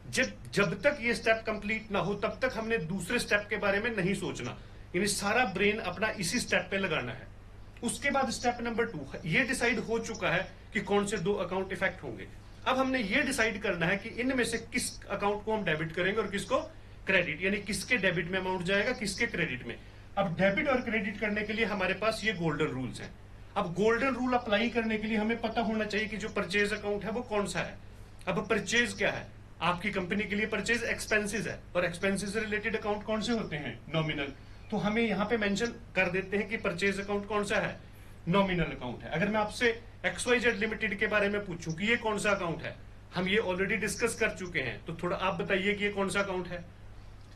जब तक ये स्टेप कंप्लीट ना हो तब तक हमने दूसरे स्टेप के बारे में नहीं सोचना, यानी सारा ब्रेन अपना इसी स्टेप पे लगाना है। उसके बाद स्टेप नंबर 2, ये डिसाइड हो चुका है कि कौन से दो अकाउंट इफेक्ट होंगे। अब हमने ये डिसाइड करना है कि इनमें से किस अकाउंट को हम डेबिट करेंगे और किसको क्रेडिट, यानी किसके डेबिट में अमाउंट जाएगा, किसके क्रेडिट में। अब डेबिट और क्रेडिट करने के लिए हमारे पास ये गोल्डन रूल्स हैं। अब गोल्डन रूल अप्लाई करने के लिए हमें पता होना चाहिए कि जो परचेज अकाउंट है वो कौन सा है। अब परचेज क्या है, आपकी कंपनी के लिए परचेज एक्सपेंसेस है, और एक्सपेंसेस से रिलेटेड अकाउंट कौन से होते हैं, नॉमिनल। तो हमें यहाँ पे मेंशन कर देते हैं कि परचेज अकाउंट कौन सा है, नॉमिनल अकाउंट है। अगर मैं आपसे XYZ लिमिटेड के बारे में पूछूं कि ये कौन सा अकाउंट है, हम ये ऑलरेडी डिस्कस कर चुके हैं, तो थोड़ा आप बताइए कि ये कौन सा अकाउंट है।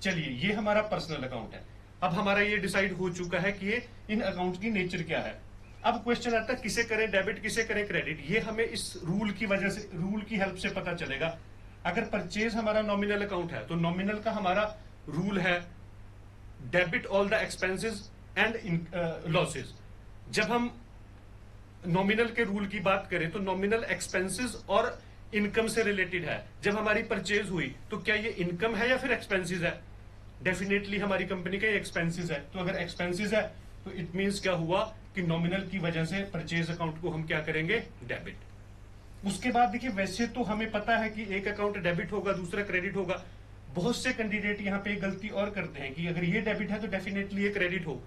चलिए, ये हमारा पर्सनल अकाउंट है। अब हमारा ये डिसाइड हो चुका है कि ये इन अकाउंट की नेचर क्या है। अब क्वेश्चन आता है किसे करें डेबिट, किसे करें क्रेडिट। ये हमें इस रूल की वजह से, रूल की हेल्प से पता चलेगा। अगर परचेज हमारा नॉमिनल अकाउंट है तो नॉमिनल का हमारा रूल है debit all the expenses and losses. जब हम नॉमिनल के रूल की बात करें तो नॉमिनल एक्सपेंसेस और इनकम से रिलेटेड है। जब हमारी परचेज हुई तो क्या ये इनकम है या फिर एक्सपेंसेस है, डेफिनेटली हमारी कंपनी का ये एक्सपेंसेस है। तो अगर एक्सपेंसेस है तो इट मींस क्या हुआ कि नॉमिनल की वजह से परचेज अकाउंट को हम क्या करेंगे, डेबिट। उसके बाद देखिए, वैसे तो हमें पता है कि एक अकाउंट डेबिट होगा, दूसरा क्रेडिट होगा। बहुत से कैंडिडेट यहाँ पे एक गलती और करते हैं कि अगर ये डेबिट है तो डेफिनेटली ये क्रेडिट हो,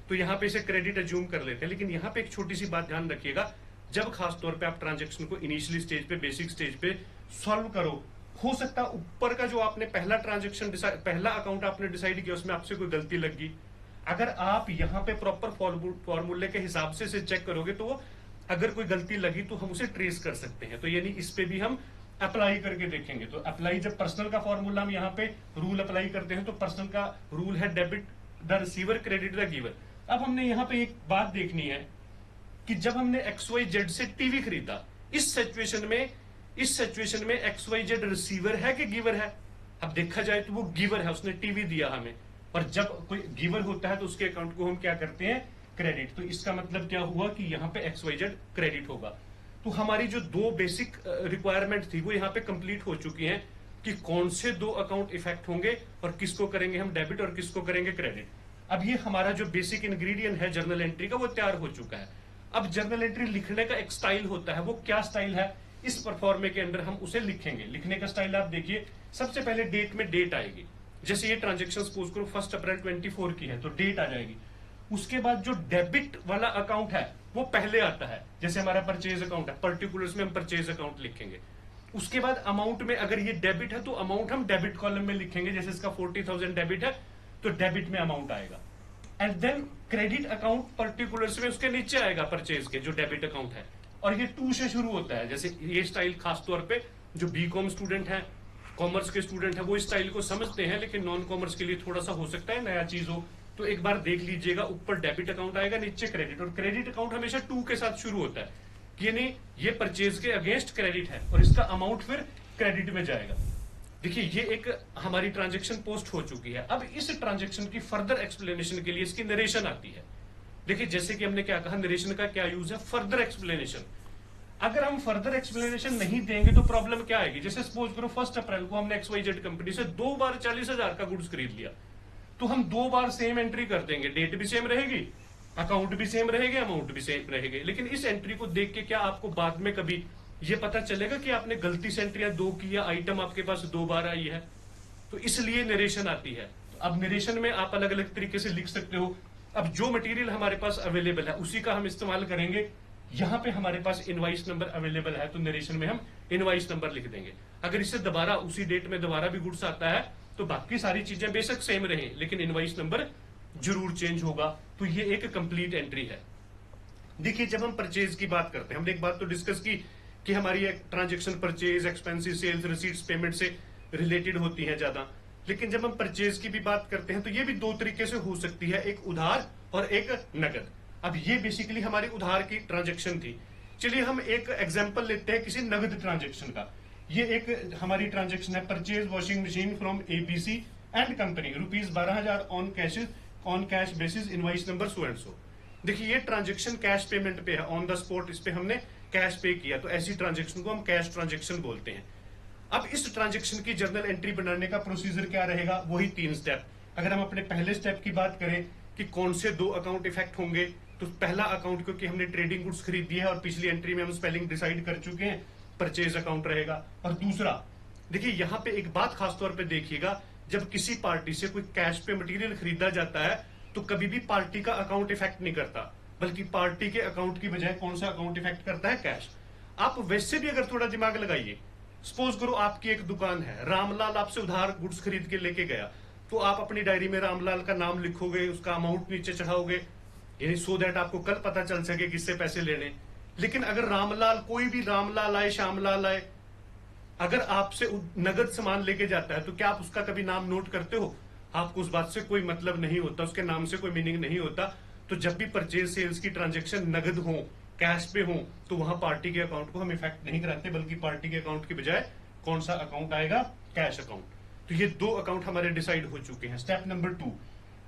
तो यहाँ पे इसे क्रेडिट अज्यूम कर लेते हैं। लेकिन यहाँ पे एक छोटी सी बात ध्यान रखिएगा, जब खास तौर पे आप ट्रांजेक्शन को इनिशियली स्टेज पे, बेसिक स्टेज पे सॉल्व करो, हो सकता है ऊपर का जो आपने पहला ट्रांजेक्शन, पहला अकाउंट आपने डिसाइड किया, उसमें आपसे कोई गलती लग गई। अगर आप यहाँ पे प्रॉपर फॉर्मूले के हिसाब से चेक करोगे तो अगर कोई गलती लगी तो हम उसे ट्रेस कर सकते हैं। तो यानी इस पे भी हम अप्लाई करके देखेंगे। तो अप्लाई, जब पर्सनल का फॉर्मूला हम यहाँ पे रूल अप्लाई करते हैं तो पर्सनल का रूल है debit the receiver, credit the giver. अब हमने यहाँ पे एक बात देखनी है कि जब हमने XYZ से टीवी खरीदा, इस सिचुएशन में XYZ रिसीवर है कि गिवर है। अब देखा जाए तो वो गिवर है, उसने टीवी दिया हमें। और जब कोई गिवर होता है तो उसके अकाउंट को हम क्या करते हैं, क्रेडिट। तो इसका मतलब क्या हुआ कि यहाँ पे XYZ क्रेडिट होगा। तो हमारी जो दो बेसिक रिक्वायरमेंट थी वो यहाँ पे कंप्लीट हो चुकी हैं कि कौन से दो अकाउंट इफेक्ट होंगे और किसको करेंगे हम डेबिट और किसको करेंगे क्रेडिट। अब ये हमारा जो बेसिक इंग्रेडिएंट है जर्नल एंट्री का वो तैयार हो चुका है। अब जर्नल एंट्री लिखने का एक स्टाइल होता है, वो क्या स्टाइल है इस परफॉर्मे के अंदर हम उसे लिखेंगे। लिखने का स्टाइल आप देखिए, सबसे पहले डेट में डेट आएगी। जैसे ये ट्रांजेक्शन सपोज करो 1 अप्रैल 24 की है तो डेट आ जाएगी। उसके बाद जो डेबिट वाला अकाउंट है वो पहले आता है, जैसे हमारा परचेज अकाउंट है, पर्टिकुलर्स में हम परचेज अकाउंट लिखेंगे। उसके बाद अमाउंट में अगर ये डेबिट है तो अमाउंट हम डेबिट कॉलम में लिखेंगे, जैसे इसका 40,000 डेबिट है तो डेबिट में अमाउंट आएगा। And then credit account particulars में उसके नीचे आएगा परचेज के जो डेबिट अकाउंट है, और ये 2 से शुरू होता है। जैसे ये स्टाइल खास तौर पे जो बीकॉम स्टूडेंट है, कॉमर्स के स्टूडेंट है, वो इस स्टाइल को समझते हैं, लेकिन नॉन कॉमर्स के लिए थोड़ा सा हो सकता है नया चीज हो, तो एक बार देख लीजिएगा। ऊपर डेबिट अकाउंट आएगा, नीचे क्रेडिट, और क्रेडिट अकाउंट हमेशा 2 के साथ शुरू होता है कि यानी ये परचेज के अगेंस्ट क्रेडिट है और इसका अमाउंट फिर क्रेडिट में जाएगा। देखिए ये एक हमारी ट्रांजेक्शन पोस्ट हो चुकी है। अब इस ट्रांजेक्शन की फर्दर एक्सप्लेनेशन के लिए इसकी नरेशन आती है। देखिए जैसे कि हमने क्या कहा, नरेशन का क्या यूज है, फर्दर एक्सप्लेनेशन। अगर हम फर्दर एक्सप्लेनेशन नहीं देंगे तो प्रॉब्लम क्या आएगी। जैसे सपोज करो 1 अप्रैल को हमने XYZ कंपनी से 2 बार 40,000 का गुड्स खरीद लिया, तो हम 2 बार सेम एंट्री कर देंगे, डेट भी सेम रहेगी, अकाउंट भी सेम रहेगा, अमाउंट भी सेम रहेगी। लेकिन इस एंट्री को देख के क्या आपको बाद में कभी ये पता चलेगा कि आपने गलती से एंट्रियां 2 की या आइटम आपके पास 2 बार आई है? तो इसलिए नरेशन आती है। अब नरेशन में आप अलग अलग तरीके से लिख सकते हो। अब जो मटेरियल हमारे पास अवेलेबल है उसी का हम इस्तेमाल करेंगे। यहां पे हमारे पास इनवाइस नंबर अवेलेबल है तो नरेशन में हम इनवाइस नंबर लिख देंगे। अगर इससे दोबारा उसी डेट में दोबारा भी गुड्स आता है तो बाकी सारी चीजें बेशक सेम रहे, लेकिन इनवाइस नंबर जरूर चेंज होगा। तो ये एक कंप्लीट एंट्री है। देखिए जब हम परचेज की बात करते हैं, हमने एक बात तो डिस्कस की कि हमारी transaction purchase, expensive, sales, receipts, payment से रिलेटेड होती है ज्यादा। लेकिन जब हम परचेज की भी बात करते हैं तो ये भी 2 तरीके से हो सकती है, एक उधार और एक नगद। अब ये बेसिकली हमारी उधार की ट्रांजेक्शन थी। चलिए हम एक एग्जांपल लेते हैं किसी नगद ट्रांजेक्शन का। ये एक हमारी ट्रांजेक्शन है, purchase washing machine from ABC and company, ₹12,000 on cash basis, invoice number so and सो। देखिए ये ट्रांजेक्शन कैश पेमेंट पे है, ऑन द स्पॉट इस पे हमने कैश पे किया, तो ऐसी ट्रांजेक्शन को हम कैश ट्रांजेक्शन बोलते हैं। अब इस ट्रांजेक्शन की जर्नल एंट्री बनाने का प्रोसीजर क्या रहेगा, वही 3 स्टेप। अगर हम अपने पहले स्टेप की बात करें कि कौन से 2 अकाउंट इफेक्ट होंगे, तो पहला अकाउंट क्योंकि हमने ट्रेडिंग गुड्स खरीदी है और पिछली एंट्री में हम स्पेलिंग डिसाइड कर चुके हैं, परचेज अकाउंट रहेगा। और दूसरा, देखिए यहां पे एक बात खास तौर पे देखिएगा, जब किसी पार्टी से कोई कैश पे मटेरियल खरीदा जाता है तो कभी भी पार्टी का अकाउंट इफेक्ट नहीं करता, बल्कि पार्टी के अकाउंट की बजाय कौन सा अकाउंट इफेक्ट करता है, कैश। आप वैसे भी अगर थोड़ा दिमाग लगाइए, सपोज करो आपकी एक दुकान है, रामलाल आपसे उधार गुड्स खरीद के लेके गया, तो आप अपनी डायरी में रामलाल का नाम लिखोगे, उसका अमाउंट नीचे चढ़ाओगे, यानी सो दैट आपको कल पता चल सके किससे पैसे लेने। लेकिन अगर रामलाल, कोई भी रामलाल आए, श्यामलाल आए, अगर आपसे नगद सामान लेके जाता है तो क्या आप उसका कभी नाम नोट करते हो? आपको उस बात से कोई मतलब नहीं होता, उसके नाम से कोई मीनिंग नहीं होता। तो जब भी परचेज सेल्स की ट्रांजेक्शन नगद हो, कैश पे हो, तो वहां पार्टी के अकाउंट को हम इफेक्ट नहीं कराते, बल्कि पार्टी के अकाउंट की बजाय कौन सा अकाउंट आएगा, कैश अकाउंट। तो ये 2 अकाउंट हमारे डिसाइड हो चुके हैं। Step number 2।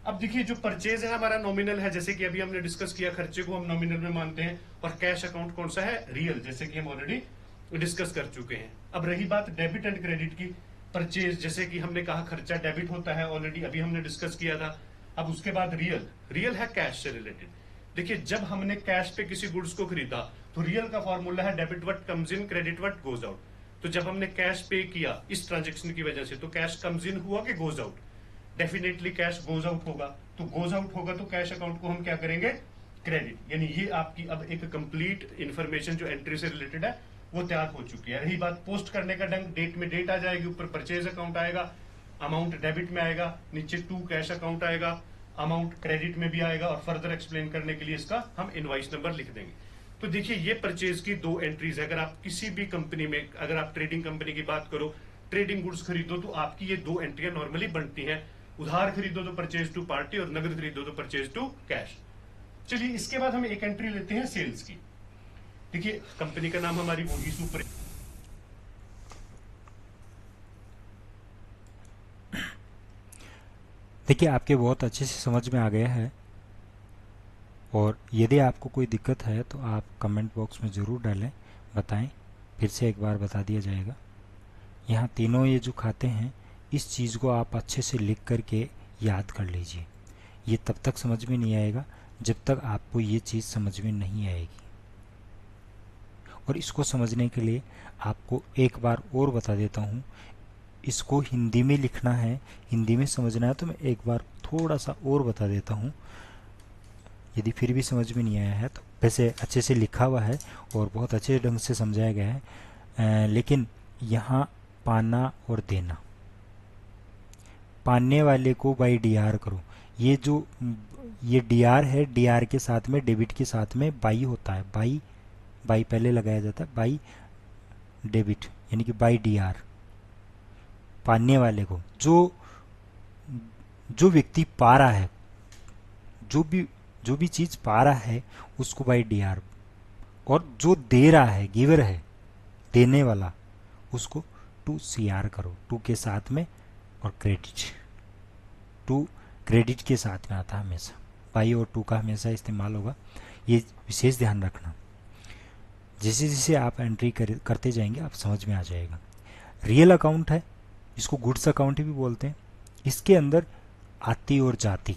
अब देखिए जो परचेज है हमारा नॉमिनल है, जैसे कि अभी हमने डिस्कस किया, खर्चे को हम नॉमिनल में मानते हैं, और कैश अकाउंट कौन सा है, रियल, जैसे कि हम ऑलरेडी डिस्कस कर चुके हैं। अब रही बात डेबिट एंड क्रेडिट की, परचेज जैसे कि हमने कहा खर्चा डेबिट होता है, ऑलरेडी अभी हमने डिस्कस किया था। अब उसके बाद रियल है कैश से रिलेटेड। देखिए जब हमने कैश पे किसी गुड्स को खरीदा तो रियल का फॉर्मूला है debit what comes in, credit what goes out. तो जब हमने कैश पे किया इस ट्रांजेक्शन की वजह से, तो कैश कम्स इन हुआ कि goes out, definitely cash goes out होगा। तो गोज आउट होगा तो कैश अकाउंट को हम क्या करेंगे, क्रेडिट। यानी ये आपकी अब एक कंप्लीट इंफॉर्मेशन जो एंट्री से रिलेटेड है वो तैयार हो चुकी है। रही बात पोस्ट करने का ढंग, डेट में डेट आ जाएगी, ऊपर परचेज अकाउंट आएगा, अमाउंट डेबिट में आएगा, नीचे 2 कैश अकाउंट आएगा, अमाउंट क्रेडिट में भी आएगा, और फर्दर एक्सप्लेन करने के लिए इसका हम इनवाइस नंबर लिख देंगे। तो देखिए ये परचेज की 2 एंट्रीज है। अगर आप किसी भी कंपनी में, अगर आप ट्रेडिंग कंपनी की बात करो, ट्रेडिंग गुड्स खरीदो, तो आपकी ये 2 एंट्रियां नॉर्मली बनती हैं। उधार खरीदो तो परचेज टू पार्टी, और नगद खरीदो तो परचेज टू कैश। चलिए इसके बाद हम एक एंट्री लेते हैं सेल्स की। देखिए कंपनी का नाम हमारी होगी सुपर। देखिए आपके बहुत अच्छे से समझ में आ गया है, और यदि आपको कोई दिक्कत है तो आप कमेंट बॉक्स में ज़रूर डालें, बताएं, फिर से एक बार बता दिया जाएगा। यहाँ तीनों ये जो खाते हैं, इस चीज़ को आप अच्छे से लिख करके याद कर लीजिए। ये तब तक समझ में नहीं आएगा जब तक आपको ये चीज़ समझ में नहीं आएगी। और इसको समझने के लिए आपको एक बार और बता देता हूँ, इसको हिंदी में लिखना है, हिंदी में समझना है, तो मैं एक बार थोड़ा सा और बता देता हूँ। यदि फिर भी समझ में नहीं आया है तो वैसे अच्छे से लिखा हुआ है और बहुत अच्छे ढंग से समझाया गया है, लेकिन यहाँ पाना और देना, पाने वाले को बाई डी आर करो। ये जो ये डी आर है, डी आर के साथ में, डेबिट के साथ में बाई होता है, बाई बाई पहले लगाया जाता है, बाई डेबिट यानी कि बाई डी आर। पाने वाले को, जो व्यक्ति पा रहा है, जो भी चीज पा रहा है उसको बाई डी आर, और जो दे रहा है, गिवर है, देने वाला, उसको टू सी आर करो, टू के साथ में, और क्रेडिट, टू क्रेडिट के साथ में आता है हमेशा, बाई और टू का हमेशा इस्तेमाल होगा, ये विशेष ध्यान रखना। जैसे जैसे आप एंट्री करते जाएंगे आप समझ में आ जाएगा। रियल अकाउंट है, इसको गुड्स अकाउंट भी बोलते हैं। इसके अंदर आती और जाती,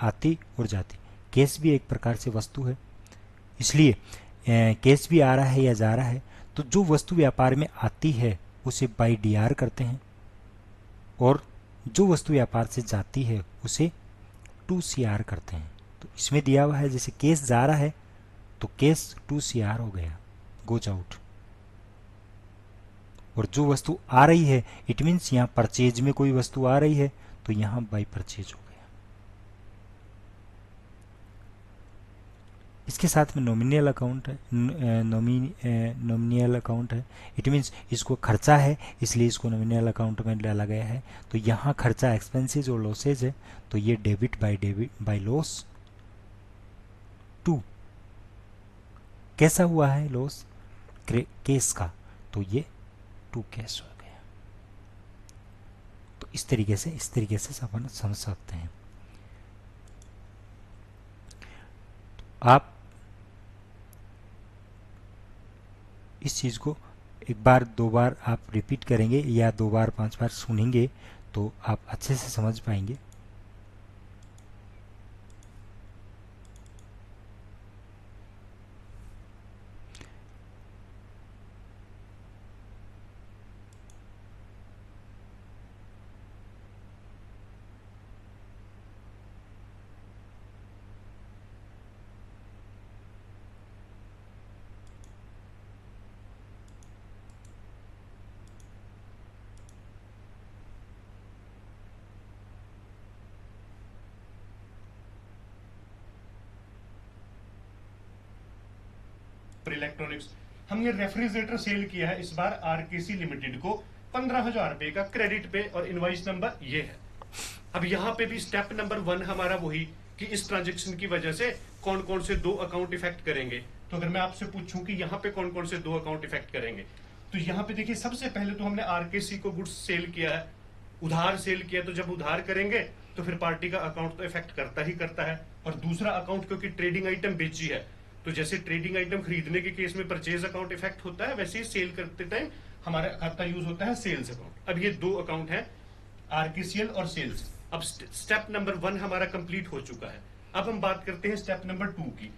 आती और जाती, कैश भी एक प्रकार से वस्तु है, इसलिए कैश भी आ रहा है या जा रहा है, तो जो वस्तु व्यापार में आती है उसे बाई डी आर करते हैं, और जो वस्तु व्यापार से जाती है उसे टू सी आर करते हैं। तो इसमें दिया हुआ है जैसे केस जा रहा है तो केस टू सी आर हो गया, गोज आउट। और जो वस्तु आ रही है, इट मीन्स यहाँ परचेज में कोई वस्तु आ रही है तो यहाँ बाई परचेज हो गया। इसके साथ में नॉमिनल अकाउंट है, नॉमिनल अकाउंट है, इट मीन्स इसको खर्चा है इसलिए इसको नॉमिनल अकाउंट में डाला गया है। तो यहाँ खर्चा एक्सपेंसेज और लॉसेज है, तो ये डेबिट बाय लॉस टू, कैसा हुआ है लॉस, केस का, तो ये टू कैश हो गया। तो इस तरीके से अपन समझ सकते हैं। आप इस चीज़ को एक बार दो बार आप रिपीट करेंगे या दो बार पांच बार सुनेंगे तो आप अच्छे से समझ पाएंगे। इलेक्ट्रॉनिक्स, हमने रेफ्रिजरेटर सेल किया है इस बार आरकेसी लिमिटेड को 15,000 रुपए का क्रेडिट पे, और इनवॉइस नंबर ये है। अब यहाँ पे भी स्टेप नंबर 1 हमारा वही कि इस ट्रांजेक्शन की वजह से कौन कौन से दो अकाउंट इफेक्ट करेंगे। तो अगर मैं आपसे पूछूं कि यहाँ पे कौन कौन से दो अकाउंट इफेक्ट करेंगे, तो यहाँ पे देखिए सबसे पहले तो हमने आरकेसी को गुड्स सेल किया है, उधार सेल किया, तो जब उधार करेंगे तो फिर पार्टी का अकाउंट तो इफेक्ट करता ही करता है। और दूसरा अकाउंट क्योंकि ट्रेडिंग आइटम बेची है, तो जैसे ट्रेडिंग आइटम खरीदने के केस में परचेज अकाउंट इफेक्ट होता है, वैसे ही सेल करते टाइम हमारा खाता यूज होता है सेल्स अकाउंट। अब ये दो अकाउंट है, आरकेसीएल और सेल्स। अब स्टेप नंबर 1 हमारा कंप्लीट हो चुका है। अब हम बात करते हैं स्टेप नंबर 2 की।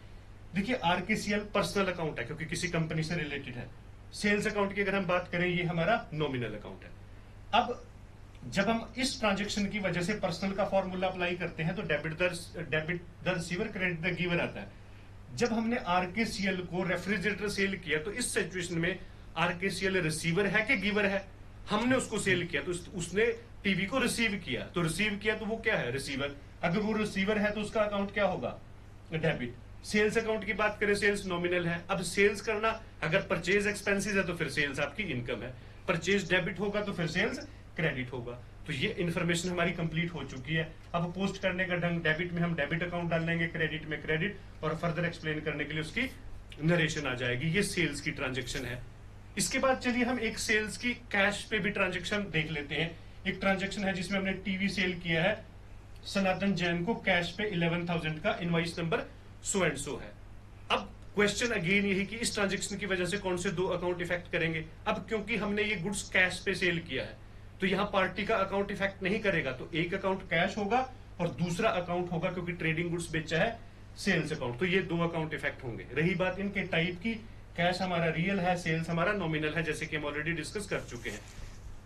देखिए आरकेसीएल पर्सनल अकाउंट है क्योंकि किसी कंपनी से रिलेटेड है। सेल्स अकाउंट की अगर हम बात करें, ये हमारा नॉमिनल अकाउंट है। अब जब हम इस ट्रांजेक्शन की वजह से पर्सनल का फॉर्मूला अप्लाई करते हैं तो debit the receiver, credit the giver आता है। जब हमने आरकेसीएल को रेफ्रिजरेटर सेल किया तो इस सिचुएशन में आरकेसीएल रिसीवर है कि गिवर है, हमने उसको सेल किया तो उसने टीवी को रिसीव किया, तो रिसीव किया तो वो क्या है, रिसीवर। अगर वो रिसीवर है तो उसका अकाउंट क्या होगा, डेबिट। सेल्स अकाउंट की बात करें, सेल्स नॉमिनल है। अब सेल्स करना, अगर परचेज एक्सपेंसेस है तो फिर सेल्स आपकी इनकम है, परचेज डेबिट होगा तो फिर सेल्स क्रेडिट होगा। तो ये इन्फॉर्मेशन हमारी कंप्लीट हो चुकी है। अब पोस्ट करने का ढंग, डेबिट में हम डेबिट अकाउंट डाल लेंगे, क्रेडिट में क्रेडिट, और फर्दर एक्सप्लेन करने के लिए उसकी नरेशन आ जाएगी। ये सेल्स की ट्रांजेक्शन है। इसके बाद चलिए हम एक सेल्स की कैश पे भी ट्रांजेक्शन देख लेते हैं। एक ट्रांजेक्शन है जिसमें हमने टीवी सेल किया है सनातन जैन को कैश पे 11,000 का, इनवॉइस नंबर सो एंड सो है। अब क्वेश्चन अगेन यही कि इस ट्रांजेक्शन की वजह से कौन से दो अकाउंट इफेक्ट करेंगे। अब क्योंकि हमने ये गुड्स कैश पे सेल किया है तो यहां पार्टी का अकाउंट इफेक्ट नहीं करेगा, तो एक अकाउंट कैश होगा और दूसरा अकाउंट होगा क्योंकि ट्रेडिंग गुड्स बेचा है सेल्स अकाउंट, तो ये दो अकाउंट इफेक्ट होंगे। रही बात इनके टाइप की, कैश हमारा रियल है, सेल्स हमारा नॉमिनल है, जैसे कि हम ऑलरेडी डिस्कस कर चुके हैं।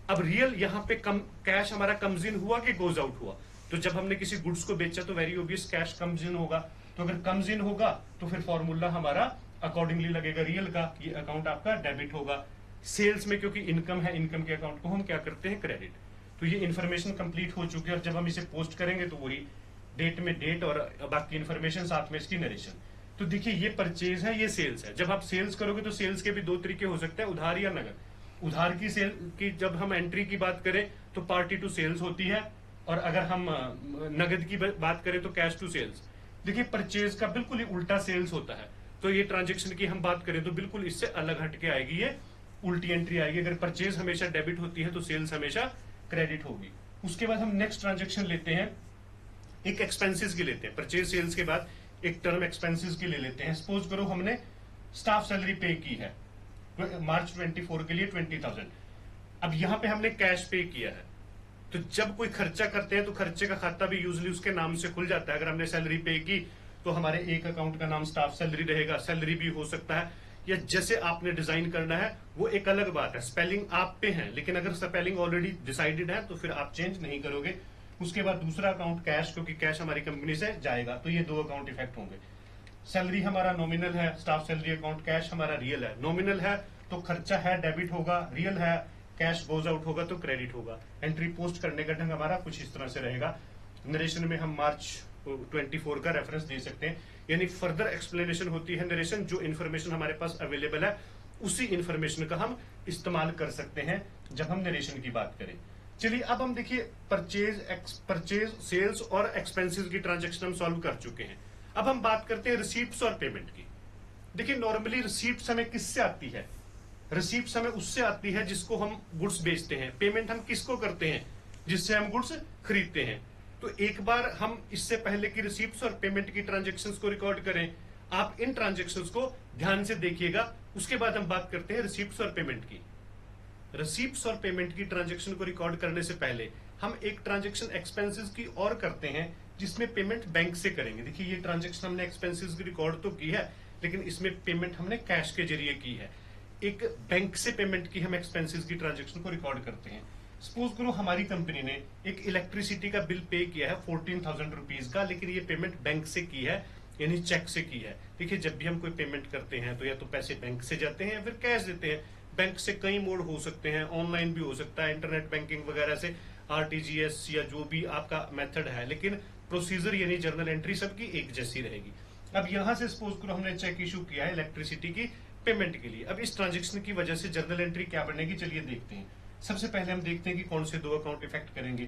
अब रियल यहाँ पे कम कैश हमारा कम्स इन हुआ कि गोज आउट हुआ, तो जब हमने किसी गुड्स को बेचा तो very obvious cash comes in होगा, तो अगर कम्स इन होगा तो फिर फॉर्मूला हमारा अकॉर्डिंगली लगेगा रियल का, ये अकाउंट आपका डेबिट होगा। सेल्स में क्योंकि इनकम है, इनकम के अकाउंट को हम क्या करते हैं, क्रेडिट। तो ये इन्फॉर्मेशन कंप्लीट हो चुकी है और जब हम इसे पोस्ट करेंगे तो वही डेट में डेट और बाकी इन्फॉर्मेशन साथ में इसकी नरेशन। तो देखिए ये परचेज है, ये सेल्स है। जब आप सेल्स करोगे तो सेल्स के भी दो तरीके हो सकते हैं, उधार या नगद। उधार की सेल की जब हम एंट्री की बात करें तो पार्टी टू सेल्स होती है, और अगर हम नगद की बात करें तो कैश टू सेल्स। देखिए परचेज का बिल्कुल ही उल्टा सेल्स होता है, तो ये ट्रांजेक्शन की हम बात करें तो बिल्कुल इससे अलग हटके आएगी, ये उल्टी एंट्री आएगी। अगर परचेज हमेशा डेबिट होती है तो सेल्स हमेशा क्रेडिट होगी। उसके बाद हम नेक्स्ट ट्रांजेक्शन लेते हैं, एक एक्सपेंसेस की लेते हैं। परचेज सेल्स के बाद एक टर्म एक्सपेंसेस की ले लेते हैं। सपोज करो हमने स्टाफ सैलरी पे की है मार्च 24 के लिए 20,000। अब यहां पे हमने कैश पे किया है, तो जब कोई खर्चा करते हैं तो खर्चे का खाता भी यूजली उसके नाम से खुल जाता है। अगर हमने सैलरी पे की तो हमारे एक अकाउंट का नाम स्टाफ सैलरी रहेगा, सैलरी भी हो सकता है, या जैसे आपने डिजाइन करना है वो एक अलग बात है। स्पेलिंग आप पे है, लेकिन अगर स्पेलिंग ऑलरेडी डिसाइडेड है तो फिर आप चेंज नहीं करोगे। उसके बाद दूसरा अकाउंट कैश, क्योंकि कैश हमारी कंपनी से जाएगा, तो ये दो अकाउंट इफेक्ट होंगे। सैलरी हमारा नॉमिनल है, स्टाफ सैलरी अकाउंट, कैश हमारा रियल है। नॉमिनल है तो खर्चा है डेबिट होगा, रियल है कैश गोज आउट होगा तो क्रेडिट होगा। एंट्री पोस्ट करने का ढंग हमारा कुछ इस तरह से रहेगा। नरेशन में हम मार्च 24 का रेफरेंस दे सकते हैं, यानी फर्दर एक्सप्लेनेशन होती है नरेशन। जो इन्फॉर्मेशन हमारे पास अवेलेबल है उसी इन्फॉर्मेशन का हम इस्तेमाल कर सकते हैं जब हम नरेशन की बात करें। चलिए अब हम देखिए परचेज सेल्स और एक्सपेंसेस की ट्रांजेक्शन हम सॉल्व कर चुके हैं। अब हम बात करते हैं रिसीप्ट्स और पेमेंट की। देखिए नॉर्मली रिसीप्ट्स हमें किससे आती है, रिसीप्ट्स हमें उससे आती है जिसको हम गुड्स बेचते हैं। पेमेंट हम किसको करते हैं, जिससे हम गुड्स खरीदते हैं। तो एक बार हम इससे पहले की रिसीप्ट्स और पेमेंट की ट्रांजेक्शन्स को रिकॉर्ड करें। आप इन ट्रांजेक्शन्स को ध्यान से देखिएगा, उसके बाद हम बात करते हैं रिसीप्ट्स और पेमेंट की। रिसीप्ट्स और पेमेंट की ट्रांजेक्शन को रिकॉर्ड करने से पहले हम एक ट्रांजेक्शन एक्सपेंसेस की और करते हैं जिसमें पेमेंट बैंक से करेंगे। देखिए ये ट्रांजेक्शन हमने एक्सपेंसेस की रिकॉर्ड तो की है, लेकिन इसमें पेमेंट हमने कैश के जरिए की है। एक बैंक से पेमेंट की हम एक्सपेंसेस की ट्रांजेक्शन को रिकॉर्ड करते हैं। सपोज करो हमारी कंपनी ने एक इलेक्ट्रिसिटी का बिल पे किया है 14,000 रुपीज का, लेकिन ये पेमेंट बैंक से की है, यानी चेक से की है। देखिए जब भी हम कोई पेमेंट करते हैं तो या तो पैसे बैंक से जाते हैं या फिर कैश देते हैं। बैंक से कई मोड हो सकते हैं, ऑनलाइन भी हो सकता है, इंटरनेट बैंकिंग वगैरह से, आरटीजीएस या जो भी आपका मेथड है, लेकिन प्रोसीजर यानी जर्नल एंट्री सबकी एक जैसी रहेगी। अब यहां से सपोज करो हमने चेक इशू किया है इलेक्ट्रिसिटी की पेमेंट के लिए। अब इस ट्रांजेक्शन की वजह से जर्नल एंट्री क्या बनेगी, चलिए देखते हैं। सबसे पहले हम देखते हैं कि कौन से दो अकाउंट इफेक्ट करेंगे।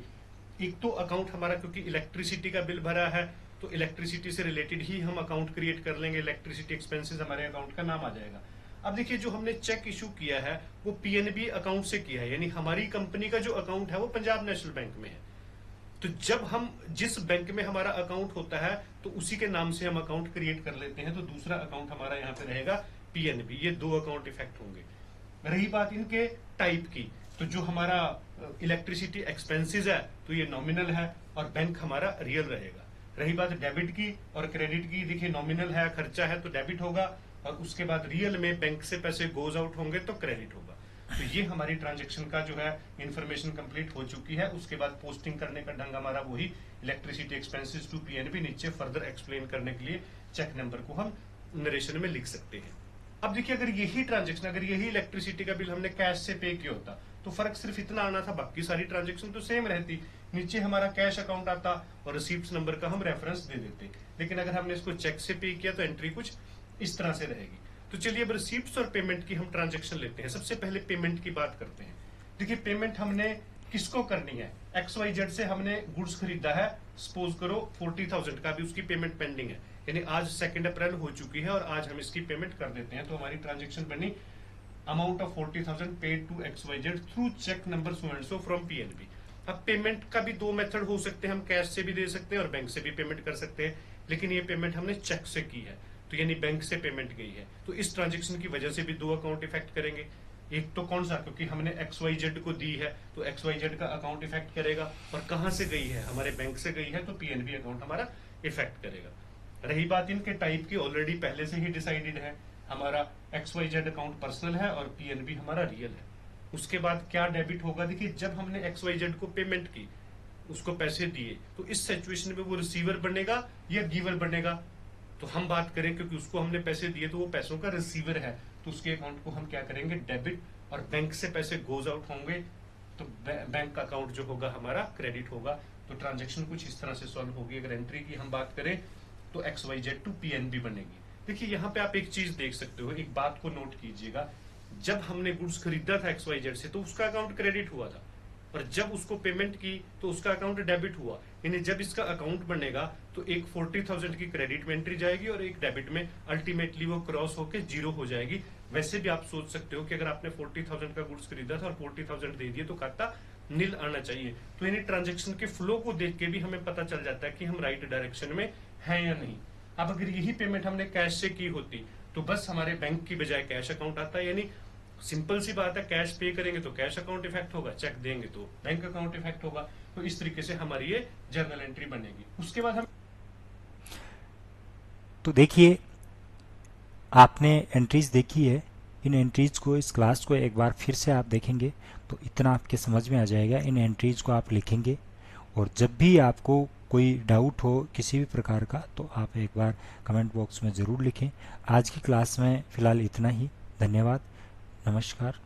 एक तो अकाउंट हमारा क्योंकि इलेक्ट्रिसिटी का बिल भरा है तो इलेक्ट्रिसिटी से रिलेटेड ही हम अकाउंट क्रिएट कर लेंगे, इलेक्ट्रिसिटी एक्सपेंसेस हमारे अकाउंट का नाम आ जाएगा। अब देखिए जो हमने चेक इशू किया है वो पीएनबी अकाउंट से किया है, यानी हमारी कंपनी का जो अकाउंट है वो पंजाब नेशनल बैंक में है। तो जब हम जिस बैंक में हमारा अकाउंट होता है तो उसी के नाम से हम अकाउंट क्रिएट कर लेते हैं, तो दूसरा अकाउंट हमारा यहाँ पे रहेगा पीएनबी। ये दो अकाउंट इफेक्ट होंगे। रही बात इनके टाइप की, तो जो हमारा इलेक्ट्रिसिटी एक्सपेंसेस है तो ये नॉमिनल है और बैंक हमारा रियल रहेगा। रही बात डेबिट की और क्रेडिट की, देखिए नॉमिनल है, खर्चा है तो डेबिट होगा, और उसके बाद रियल में बैंक से पैसे गोज आउट होंगे तो क्रेडिट होगा। तो ये हमारी ट्रांजेक्शन का जो है इन्फॉर्मेशन कंप्लीट हो चुकी है। उसके बाद पोस्टिंग करने का ढंग हमारा वही, इलेक्ट्रिसिटी एक्सपेंसेस टू पीएनबी, नीचे फर्दर एक्सप्लेन करने के लिए चेक नंबर को हम नरेशन में लिख सकते हैं। अब देखिए अगर यही ट्रांजेक्शन, अगर यही इलेक्ट्रिसिटी का बिल हमने कैश से पे किया होता तो फर्क सिर्फ इतना आना था, बाकी सारी ट्रांजेक्शन तो सेम रहती। नीचे हमारा कैश अकाउंट आता और रिसीप्ट नंबर का हम रेफरेंस दे देते। लेकिन अगर हमने इसको चेक से पे किया तो एंट्री कुछ इस तरह से रहेगी। तो चलिए अब रिसीप्ट्स और पेमेंट की हम ट्रांजेक्शन लेते हैं। सबसे पहले पेमेंट की बात करते हैं। देखिए पेमेंट हमने किसको करनी है, XYZ से हमने गुड्स खरीदा है, सपोज करो 40,000 का, भी उसकी पेमेंट पेंडिंग है, यानी आज 2 अप्रैल हो चुकी है और आज हम इसकी पेमेंट कर देते हैं। तो हमारी ट्रांजेक्शन बनी amount of 40,000 paid to XYZ through cheque number so and so from PNB. अब पेमेंट का भी दो मेथड हो सकते हैं, हम कैश से भी दे सकते हैं और बैंक से भी पेमेंट कर सकते हैं, लेकिन ये पेमेंट हमने चेक से की है तो यानी बैंक से पेमेंट गई है, तो इस ट्रांजेक्शन की वजह से भी दो अकाउंट इफेक्ट करेंगे। एक तो कौन सा, क्योंकि हमने XYZ को दी है तो XYZ का अकाउंट इफेक्ट करेगा, और कहां से गई है, हमारे बैंक से गई है तो PNB अकाउंट हमारा इफेक्ट करेगा। रही बात इनके टाइप की, ऑलरेडी पहले से ही डिसाइडेड है, हमारा XYZ अकाउंट पर्सनल है और PNB हमारा रियल है। उसके बाद क्या डेबिट होगा, देखिए जब हमने XYZ को पेमेंट की, उसको पैसे दिए, तो इस सिचुएशन में वो रिसीवर बनेगा या गिवर बनेगा, तो हम बात करें क्योंकि उसको हमने पैसे दिए तो वो पैसों का रिसीवर है, तो उसके अकाउंट को हम क्या करेंगे, डेबिट, और बैंक से पैसे गोज आउट होंगे तो बैंक का अकाउंट जो होगा हमारा क्रेडिट होगा। तो ट्रांजेक्शन कुछ इस तरह से सॉल्व होगी। अगर एंट्री की हम बात करें तो XYZ टू PNB बनेगी। देखिए यहाँ पे आप एक चीज देख सकते हो, एक बात को नोट कीजिएगा, जब हमने गुड्स खरीदा था XYZ से तो उसका अकाउंट क्रेडिट हुआ था, और जब उसको पेमेंट की तो उसका अकाउंट डेबिट हुआ। यानी जब इसका अकाउंट बनेगा तो एक 40,000 की क्रेडिट में एंट्री जाएगी और एक डेबिट में, अल्टीमेटली वो क्रॉस होके जीरो हो जाएगी। वैसे भी आप सोच सकते हो कि अगर आपने 40,000 का गुड्स खरीदा था और 40,000 दे दिए तो खाता नील आना चाहिए। तो यानी ट्रांजेक्शन के फ्लो को देख के भी हमें पता चल जाता है कि हम राइट डायरेक्शन में हैं या नहीं। अब अगर यही पेमेंट हमने कैश से की होती तो बस हमारे बैंक की बजाय कैश अकाउंट आता, यानी सिंपल सी बात है, कैश पे करेंगे तो कैश अकाउंट इफेक्ट होगा, चेक देंगे तो बैंक अकाउंट इफेक्ट होगा। तो इस तरीके से हमारी ये जर्नल एंट्री बनेगी। उसके बाद हम, तो देखिए आपने एंट्रीज देखी है, इन एंट्रीज को, इस क्लास को एक बार फिर से आप देखेंगे तो इतना आपके समझ में आ जाएगा। इन एंट्रीज को आप लिखेंगे और जब भी आपको कोई डाउट हो किसी भी प्रकार का तो आप एक बार कमेंट बॉक्स में ज़रूर लिखें। आज की क्लास में फ़िलहाल इतना ही। धन्यवाद, नमस्कार।